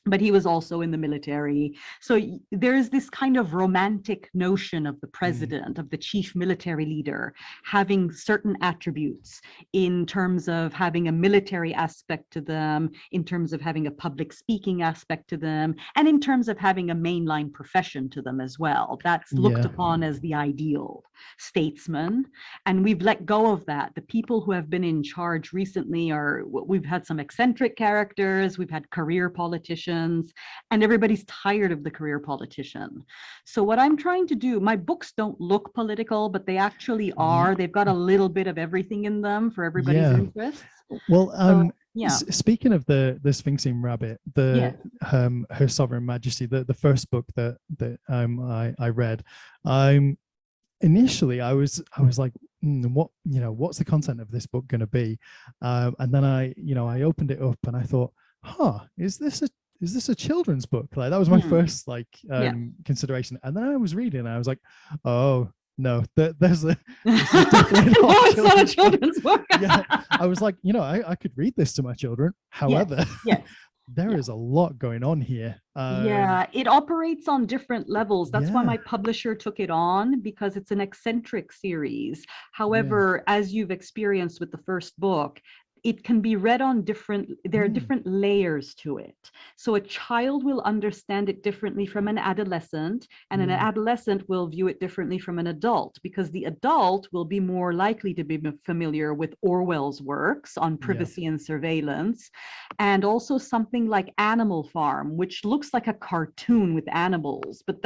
But he was also in the military. So there's this kind of romantic notion of the president, of the chief military leader, having certain attributes in terms of having a military aspect to them, in terms of having a public speaking aspect to them, and in terms of having a mainline profession to them as well. That's looked upon as the ideal statesman. And we've let go of that. The people who have been in charge recently we've had some eccentric characters, we've had career politicians, and everybody's tired of the career politician. So what I'm trying to do, my books don't look political, but they actually are. They've got a little bit of everything in them for everybody's interests. Well, speaking of the Sphinxing Rabbit, Her Sovereign Majesty, the first book that I read, initially I was like, what's the content of this book going to be? And then I opened it up and I thought, is this a children's book? Like that was my first consideration. And then I was reading and I was like, oh no, there's definitely not a children's book. I was like, I could read this to my children. However, there is a lot going on here. It operates on different levels. That's why my publisher took it on, because it's an eccentric series. However, as you've experienced with the first book, it can be read on there are different layers to it. So a child will understand it differently from an adolescent, and an adolescent will view it differently from an adult, because the adult will be more likely to be familiar with Orwell's works on privacy and surveillance, and also something like Animal Farm, which looks like a cartoon with animals, but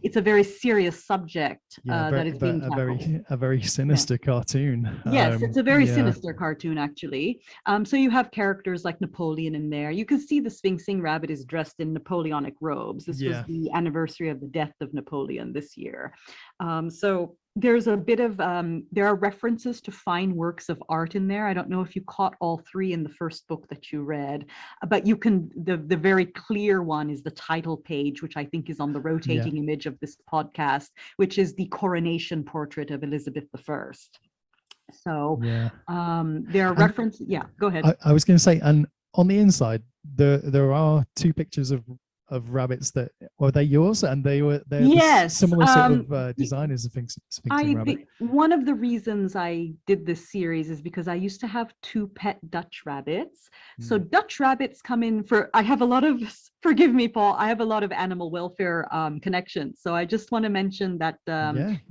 it's a very serious subject that is being tackled. A very sinister cartoon. Yes, it's a very sinister cartoon, actually. So you have characters like Napoleon in there. You can see the Sphinxing Rabbit is dressed in Napoleonic robes. This was the anniversary of the death of Napoleon this year. So there's a bit of, there are references to fine works of art in there. I don't know if you caught all three in the first book that you read, but you can, the very clear one is the title page, which I think is on the rotating image of this podcast, which is the coronation portrait of Elizabeth I. So there are references. Go ahead. I was going to say, and on the inside, there are two pictures of rabbits that were they yours, and they're similar sort of design as the Sphinxing Rabbit. One of the reasons I did this series is because I used to have two pet Dutch rabbits. So Dutch rabbits come in I have a lot of, forgive me, Paul, I have a lot of animal welfare connections. So I just want to mention that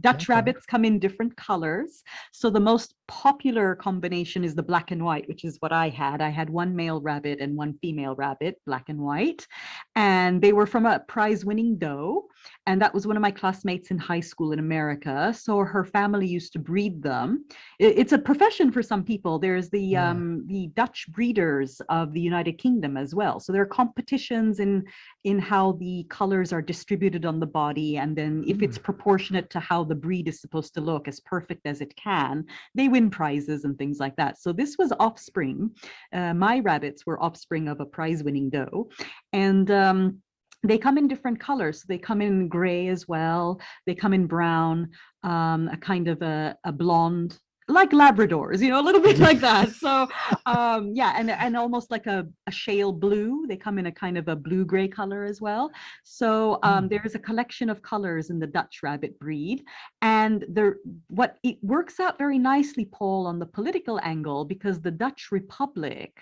Dutch rabbits come in different colors. So the most popular combination is the black and white, which is what I had. I had one male rabbit and one female rabbit, black and white. And they were from a prize-winning doe. And that was one of my classmates in high school in America. So her family used to breed them. It's a profession for some people. There's the Dutch breeders of the United Kingdom as well. So there are competitions in how the colors are distributed on the body. And then if it's proportionate to how the breed is supposed to look, as perfect as it can, they win prizes and things like that. So this was offspring. My rabbits were offspring of a prize-winning doe. And they come in different colors. So they come in gray as well. They come in brown, a kind of a blonde, like Labradors, a little bit like that. So and almost like a shale blue. They come in a kind of a blue-gray color as well. So there's a collection of colors in the Dutch rabbit breed. And it works out very nicely, Paul, on the political angle, because the Dutch Republic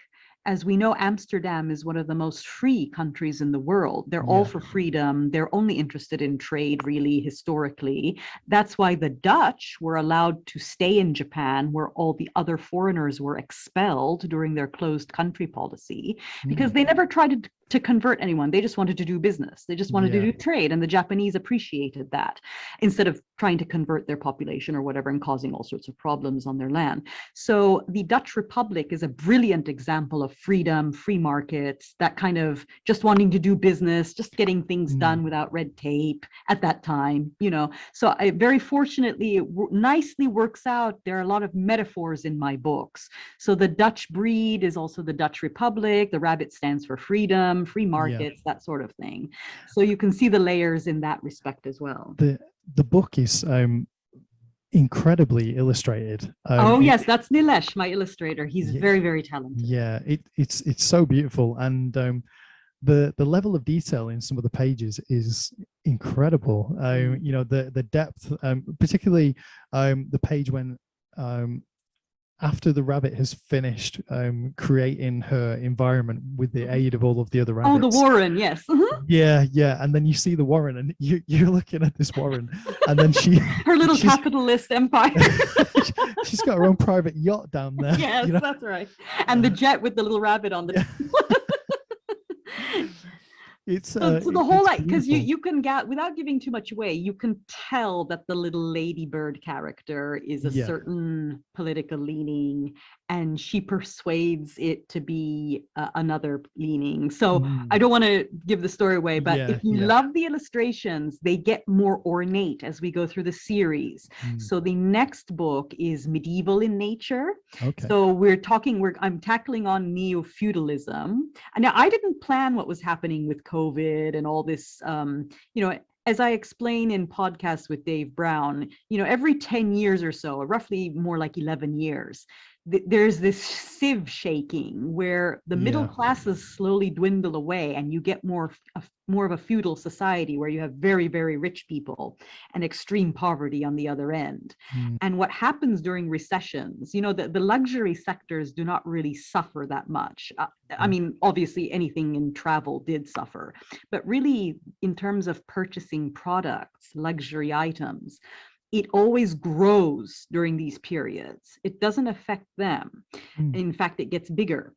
as we know, Amsterdam is one of the most free countries in the world. They're all for freedom. They're only interested in trade, really, historically. That's why the Dutch were allowed to stay in Japan, where all the other foreigners were expelled during their closed country policy, because they never tried to convert anyone. They just wanted to do business. They just wanted to do trade. And the Japanese appreciated that, instead of trying to convert their population or whatever and causing all sorts of problems on their land. So the Dutch Republic is a brilliant example of freedom, free markets, that kind of just wanting to do business, just getting things done without red tape at that time, you know. So I very fortunately, it nicely works out. There are a lot of metaphors in my books. So the Dutch breed is also the Dutch Republic. The rabbit stands for freedom, free markets, that sort of thing. So you can see the layers in that respect as well. The book is incredibly illustrated. Yes, that's Nilesh, my illustrator. He's very, very talented. Yeah, it's so beautiful, and the level of detail in some of the pages is incredible. You know, the depth, particularly the page when after the rabbit has finished creating her environment with the aid of all of the other rabbits. Oh, the warren, yes. Yeah, and then you see the warren, and you're looking at this warren, and then her little capitalist empire. She's got her own private yacht down there. Yes, you know? That's right. And the jet with the little rabbit on the It's so the whole, like, because you can get, without giving too much away, you can tell that the little ladybird character is a certain political leaning, and she persuades it to be another leaning. So I don't want to give the story away, but if you love the illustrations, they get more ornate as we go through the series. So the next book is medieval in nature. So I'm tackling on neo-feudalism. And now I didn't plan what was happening with COVID and all this, you know, as I explain in podcasts with Dave Brown, you know, every 10 years or so, or roughly more like 11 years, there's this sieve shaking where the middle classes slowly dwindle away, and you get more of a feudal society where you have very, very rich people and extreme poverty on the other end. And what happens during recessions, you know, the luxury sectors do not really suffer that much. I mean, obviously anything in travel did suffer, but really in terms of purchasing products, luxury items, it always grows during these periods. It doesn't affect them. In fact, it gets bigger.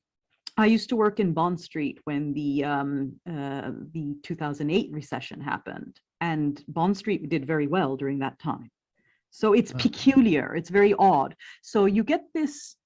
I used to work in Bond Street when the 2008 recession happened, and Bond Street did very well during that time. So it's peculiar. It's very odd. So you get this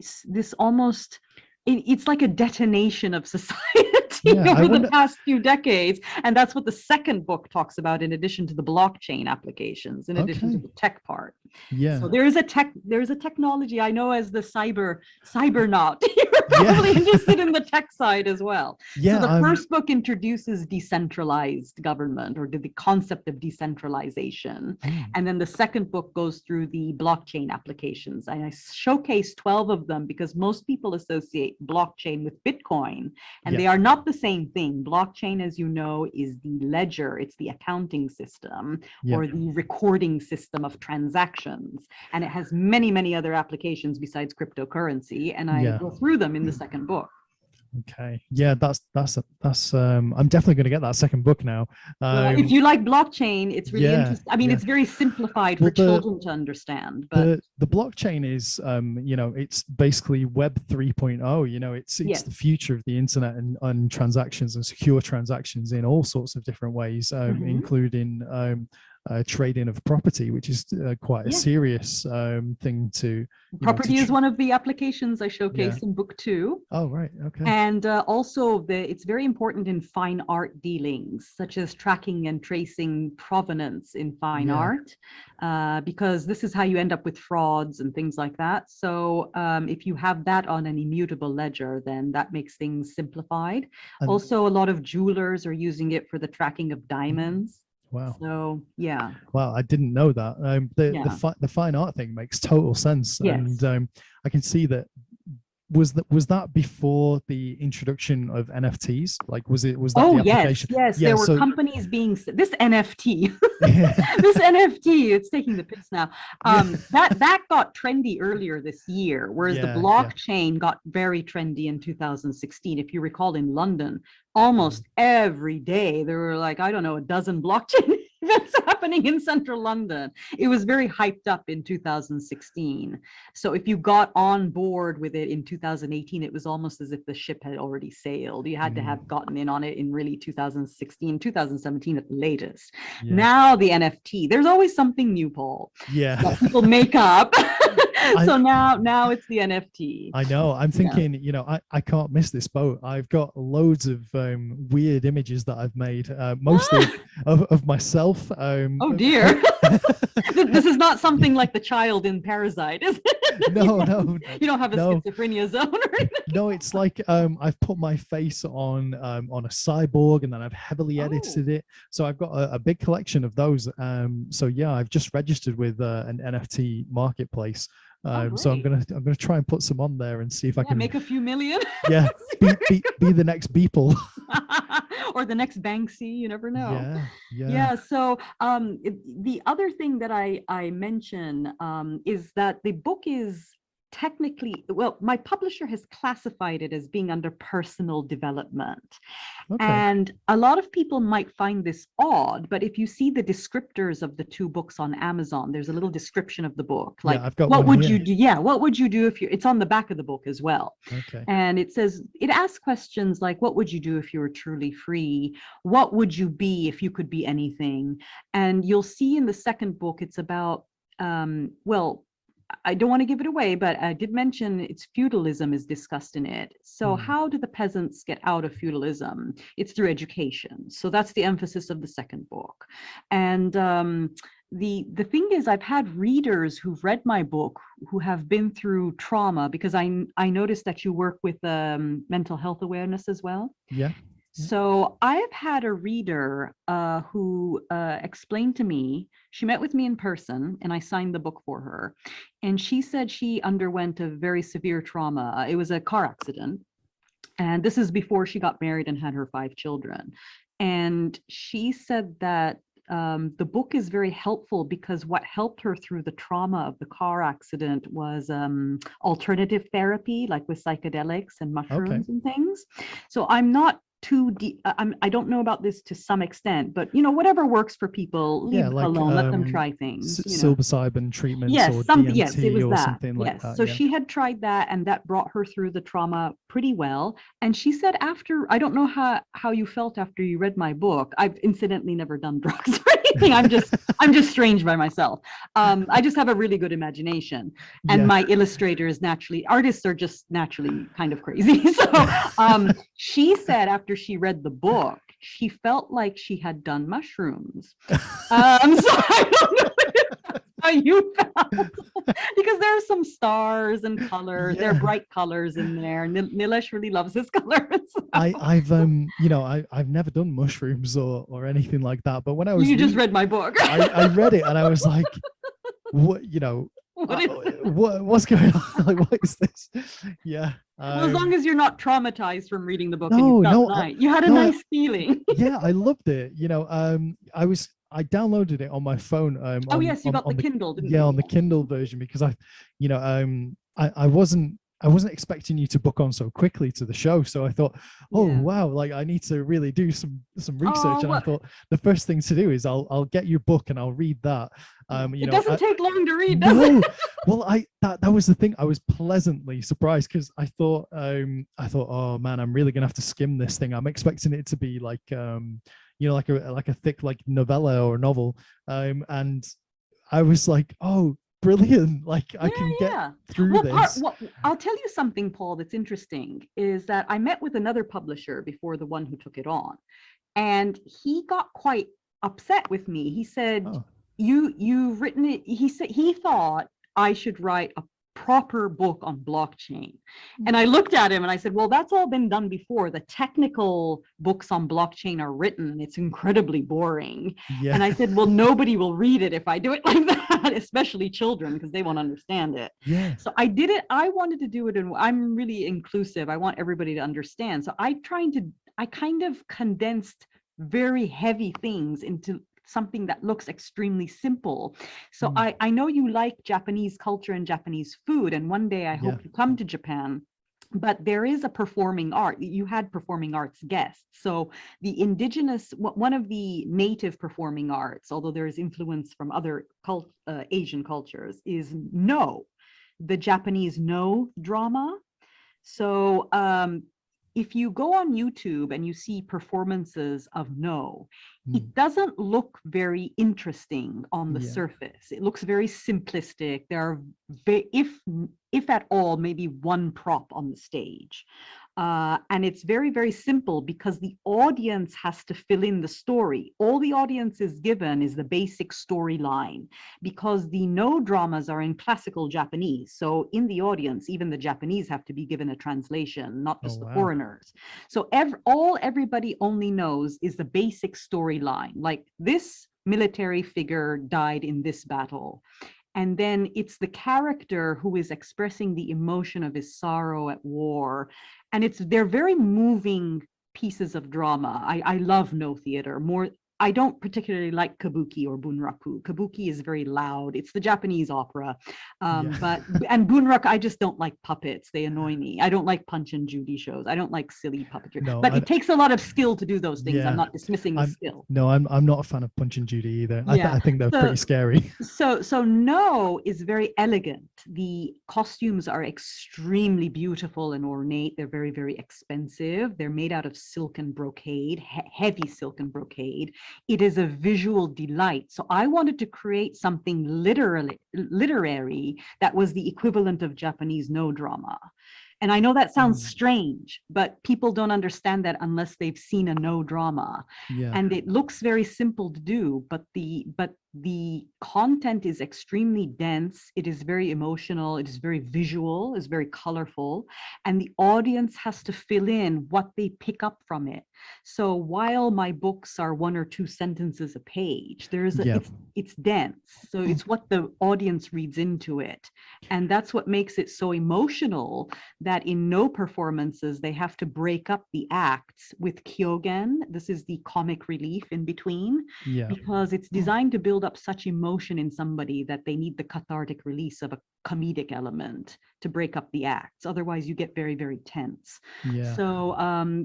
almost, it's like a detonation of society over the past few decades. And that's what the second book talks about, in addition to the blockchain applications, in addition to the tech part. So there's a technology, I know, as the Cybernaut. You're probably interested in the tech side as well. So the first book introduces decentralized government, or the concept of decentralization. And then the second book goes through the blockchain applications. And I showcase 12 of them because most people associate blockchain with Bitcoin, and they are not the same thing. Blockchain, as you know, is the ledger, it's the accounting system, or the recording system of transactions, and it has many, many other applications besides cryptocurrency, and I go through them in the second book. That's I'm definitely going to get that second book now. If you like blockchain, it's really interesting. I mean, it's very simplified for children to understand, but the blockchain is you know, it's basically Web 3.0. You know, it's the future of the internet and transactions and secure transactions in all sorts of different ways, including trading of property, which is quite a serious thing to. Property is one of the applications I showcase in book 2. Oh, right. Okay. And also it's very important in fine art dealings, such as tracking and tracing provenance in fine art, because this is how you end up with frauds and things like that. So if you have that on an immutable ledger, then that makes things simplified. Also, a lot of jewelers are using it for the tracking of diamonds. Wow. So Wow, I didn't know that. The fine art thing makes total sense, and I can see that was that before the introduction of NFTs? Like, was that Oh, the application? yes. Yeah, There were so companies this NFT, yeah, this NFT, it's taking the piss now. That got trendy earlier this year, whereas the yeah, yeah. blockchain got very trendy in 2016. If you recall, in London, almost every day there were like, I don't know, a dozen blockchain events happening in central London. It was very hyped up in 2016. So if you got on board with it in 2018, it was almost as if the ship had already sailed. You had to have gotten in on it in really 2016, 2017 at the latest. Yeah. Now the NFT, there's always something new, Paul, Yeah. that people make up. So now it's the NFT. I know. I'm thinking, I can't miss this boat. I've got loads of weird images that I've made, mostly of myself. Oh dear. This is not something like the child in Parasite, is it? No. You don't have a schizophrenia zone or anything. No, it's like I've put my face on a cyborg, and then I've heavily edited it. So I've got a big collection of those. So yeah, I've just registered with an NFT marketplace. So I'm gonna try and put some on there and see if I can make a few million. Yeah, be the next Beeple. Or the next Banksy, you never know. Yeah. So the other thing that I mention is that the book is technically, well, my publisher has classified it as being under personal development. Okay. And a lot of people might find this odd, but if you see the descriptors of the two books on Amazon, there's a little description of the book. Like, I've got what one would here. you do? Yeah, what would you do if you, it's on the back of the book as well. Okay. And it says, it asks questions like, what would you do if you were truly free? What would you be if you could be anything? And you'll see in the second book, it's about, well, I don't want to give it away, but I did mention it's feudalism is discussed in it. So how do the peasants get out of feudalism? It's through education. So that's the emphasis of the second book. And the thing is, I've had readers who've read my book who have been through trauma, because I noticed that you work with mental health awareness as well. Yeah. So I have had a reader who explained to me, she met with me in person and I signed the book for her. And she said she underwent a very severe trauma. It was a car accident. And this is before she got married and had her 5 children. And she said that the book is very helpful because what helped her through the trauma of the car accident was alternative therapy, like with psychedelics and mushrooms and things. So I'm not too deep. I don't know about this to some extent, but whatever works for people, leave it alone. Let them try things. Psilocybin treatments, yes, or something. DMT, yes, it was or that. something like yes. that. So she had tried that, and that brought her through the trauma pretty well. And she said, after, I don't know how you felt after you read my book. I've incidentally never done drugs or anything. I'm just strange by myself. I just have a really good imagination, and my illustrators artists are just naturally kind of crazy. So she said after she read the book, she felt like she had done mushrooms. So I don't know how you felt, because there are some stars and colors. There are bright colors in there. Nilesh really loves his colors. I've never done mushrooms or anything like that. But when I was just read my book. I read it and I was like, what what's going on? Like, what is this? Yeah. Well, as long as you're not traumatized from reading the book, you had a nice feeling. Yeah, I loved it. I downloaded it on my phone. You got the Kindle, didn't you? Yeah, on the Kindle version, because I wasn't expecting you to book on so quickly to the show. So I thought, wow, like I need to really do some research. I thought the first thing to do is I'll get your book and I'll read that. It doesn't take long to read, does it? Well, that was the thing. I was pleasantly surprised, because I thought, oh man, I'm really gonna have to skim this thing. I'm expecting it to be like like a thick like novella or novel. And I was like, oh, brilliant. Like I can get through this. I'll tell you something, Paul, that's interesting, is that I met with another publisher before the one who took it on, and he got quite upset with me. He said, you've written it. He said he thought I should write a proper book on blockchain. And I looked at him and I said, well, that's all been done before. The technical books on blockchain are written and it's incredibly boring. Yeah. And I said, well, nobody will read it if I do it like that, especially children, because they won't understand it. Yeah. So I did it. I wanted to do it, and I'm really inclusive. I want everybody to understand. So I kind of condensed very heavy things into something that looks extremely simple. So I know you like Japanese culture and Japanese food, and one day I hope you come to Japan. But there is a performing art. You had performing arts guests. So the indigenous, one of the native performing arts, although there is influence from other Asian cultures, is No, the Japanese No drama. So if you go on YouTube and you see performances of No, it doesn't look very interesting on the surface. It looks very simplistic. There are, if at all, maybe one prop on the stage. And it's very, very simple because the audience has to fill in the story. All the audience is given is the basic storyline, because the No dramas are in classical Japanese. So in the audience, even the Japanese have to be given a translation, not just the foreigners. So all everybody only knows is the basic storyline, like this military figure died in this battle. And then it's the character who is expressing the emotion of his sorrow at war. And they're very moving pieces of drama. I love No theater more. I don't particularly like kabuki or bunraku. Kabuki is very loud. It's the Japanese opera. And bunraku, I just don't like puppets. They annoy me. I don't like Punch and Judy shows. I don't like silly puppetry. No, but it takes a lot of skill to do those things. Yeah. I'm not dismissing the skill. No, I'm not a fan of Punch and Judy either. I think they're pretty scary. So No is very elegant. The costumes are extremely beautiful and ornate. They're very, very expensive. They're made out of silk and brocade, heavy silk and brocade. It is a visual delight. So I wanted to create something literary that was the equivalent of Japanese No drama. And I know that sounds strange, but people don't understand that unless they've seen a No drama. Yeah. And it looks very simple to do, but the content is extremely dense. It is very emotional. It is very visual. It's very colorful. And the audience has to fill in what they pick up from it. So while my books are 1 or 2 sentences a page, it's dense. So it's what the audience reads into it. And that's what makes it so emotional, that in No performances, they have to break up the acts with kyogen. This is the comic relief in between, because it's designed to build up such emotion in somebody that they need the cathartic release of a comedic element to break up the acts. Otherwise, you get very, very tense. Yeah. So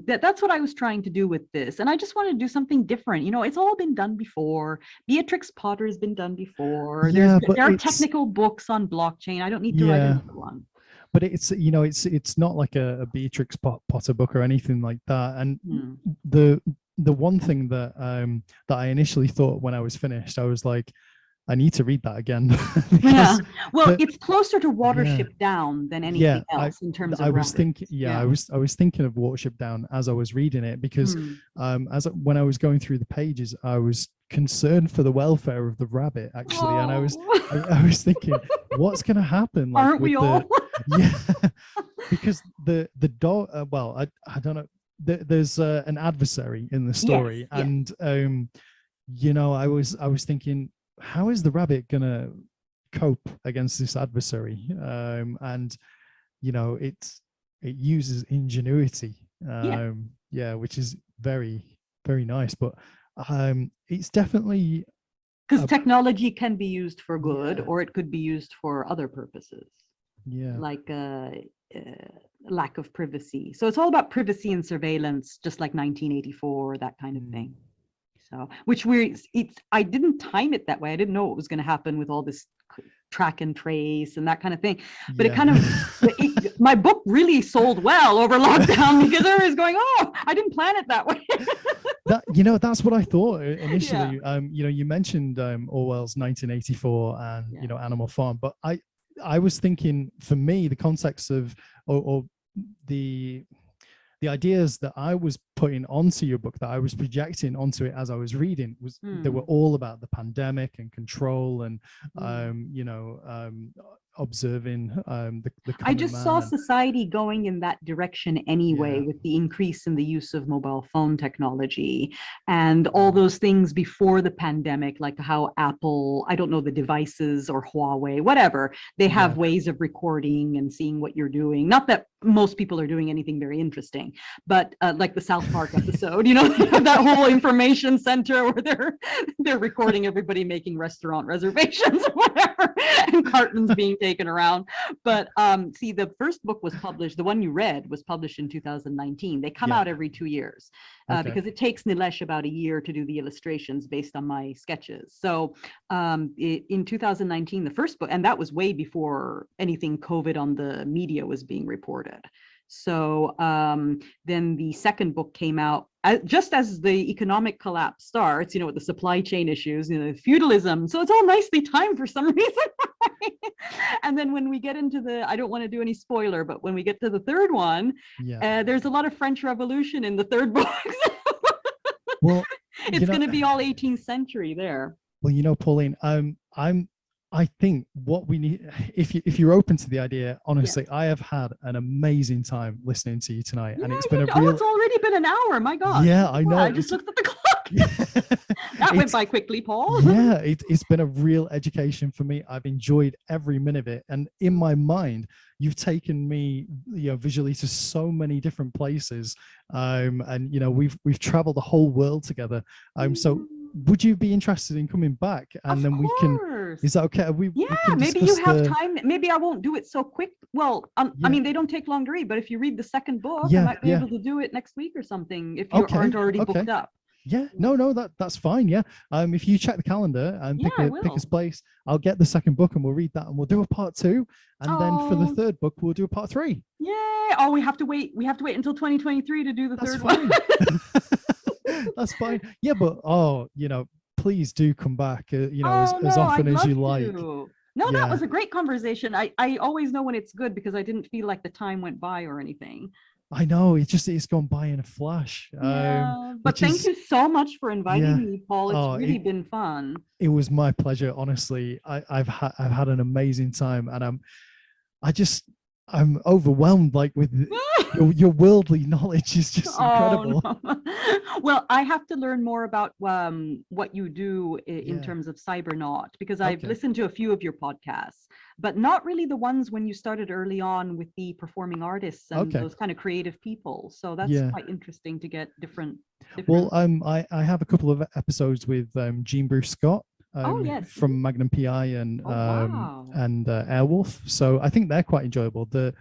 that's what I was trying to do with this. And I just wanted to do something different. You know, it's all been done before. Beatrix Potter has been done before. There are technical books on blockchain. I don't need to write another one. But it's not like a Beatrix Potter book or anything like that. And the one thing that I initially thought when I was finished, I was like, I need to read that again. Well, it's closer to Watership Down than anything else in terms of I was thinking I was thinking of Watership Down as I was reading it, because when I was going through the pages, I was concerned for the welfare of the rabbit, actually. And I was thinking, what's going to happen? Like, aren't we all? Because the dog, I don't know, there's an adversary in the story. And I was thinking, how is the rabbit gonna cope against this adversary? And it uses ingenuity, which is very, very nice. But it's definitely, because technology can be used for good, or it could be used for other purposes. Like lack of privacy. So it's all about privacy and surveillance, just like 1984, that kind of thing. So, I didn't time it that way. I didn't know what was going to happen with all this track and trace and that kind of thing. But it kind of, my book really sold well over lockdown, because everybody's going, oh, I didn't plan it that way. That's what I thought initially. You mentioned Orwell's 1984 and Animal Farm, but I was thinking, for me, the context of or the ideas that I was putting onto your book, that I was projecting onto it as I was reading, they were all about the pandemic and control and observing the I common just man. saw society going in that direction anyway, Yeah. with the increase in the use of mobile phone technology and all Mm. those things before the pandemic, like how Apple, I don't know, the devices or Huawei, whatever, they Yeah. have ways of recording and seeing what you're doing. Not that most people are doing anything very interesting, but like the South Park episode, you know, they have that whole information center where they're recording everybody making restaurant reservations or whatever, and cartons being taken around. But see, the first book was published, the one you read was published in 2019. They come Yeah. out every 2 years Okay. because it takes Nilesh about a year to do the illustrations based on my sketches. So in 2019, the first book, and that was way before anything COVID on the media was being reported. So then the second book came out just as the economic collapse starts, you know, with the supply chain issues, you know, feudalism. So it's all nicely timed for some reason. And then when we get into I don't want to do any spoiler, but when we get to the third one, Yeah. there's a lot of French Revolution in the third book. Well, It's going to be all 18th century there. Well, Pauline, I think what we need, if you're open to the idea, honestly, I have had an amazing time listening to you tonight, and it's been a real. It's already been an hour. My God. Yeah, I know. I just looked at the clock. That went by quickly, Paul. Yeah, it's been a real education for me. I've enjoyed every minute of it, and in my mind, you've taken me, visually to so many different places, and we've traveled the whole world together. So would you be interested in coming back, and of then course. we can? Is that okay? We can maybe you have the... time. Maybe I won't do it so quick. Well, I mean, they don't take long to read, but if you read the second book, I might be able to do it next week or something if you aren't already booked up. Yeah, no, that's fine. Yeah. If you check the calendar and pick a space, I'll get the second book and we'll read that, and we'll do a part 2. And then for the third book, we'll do a part 3. Yeah. Oh, we have to wait until 2023 to do the third one. That's fine. Yeah, but please do come back, as often as you like. No, that was a great conversation. I always know when it's good because I didn't feel like the time went by or anything. I know, it's gone by in a flash. But thank you so much for inviting me, Paul. It's really been fun. It was my pleasure, honestly. I've had an amazing time, and I'm overwhelmed, like, with your worldly knowledge is just incredible. No. Well, I have to learn more about what you do in terms of Cybernaut, because I've listened to a few of your podcasts, but not really the ones when you started early on with the performing artists and those kind of creative people. So that's quite interesting to get different. Well, I have a couple of episodes with Jean Bruce Scott. From Magnum PI and Airwolf. So I think they're quite enjoyable. The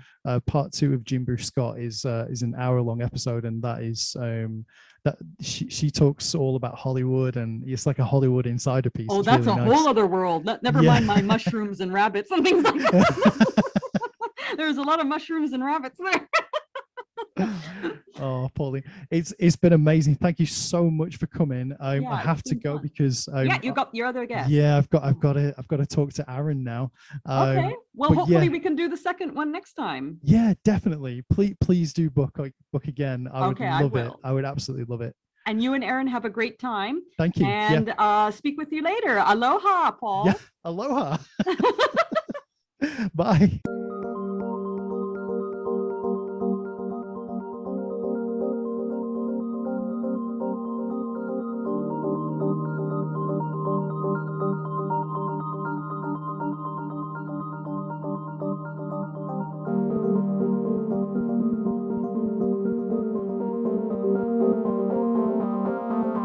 part 2 of Jim Bruce Scott is an hour-long episode, and that is that she talks all about Hollywood, and it's like a Hollywood insider piece. Oh, that's really a whole other world. Never mind my mushrooms and rabbits and things like that. There's a lot of mushrooms and rabbits there. Oh, Pauline, it's been amazing. Thank you so much for coming. I have to go because you got your other guest. Yeah, I've got to talk to Aaron now. Okay. Well, hopefully we can do the second one next time. Yeah, definitely. Please do book again. I would love it. I would absolutely love it. And you and Aaron have a great time. Thank you. And speak with you later. Aloha, Paul. Yeah. Aloha. Bye.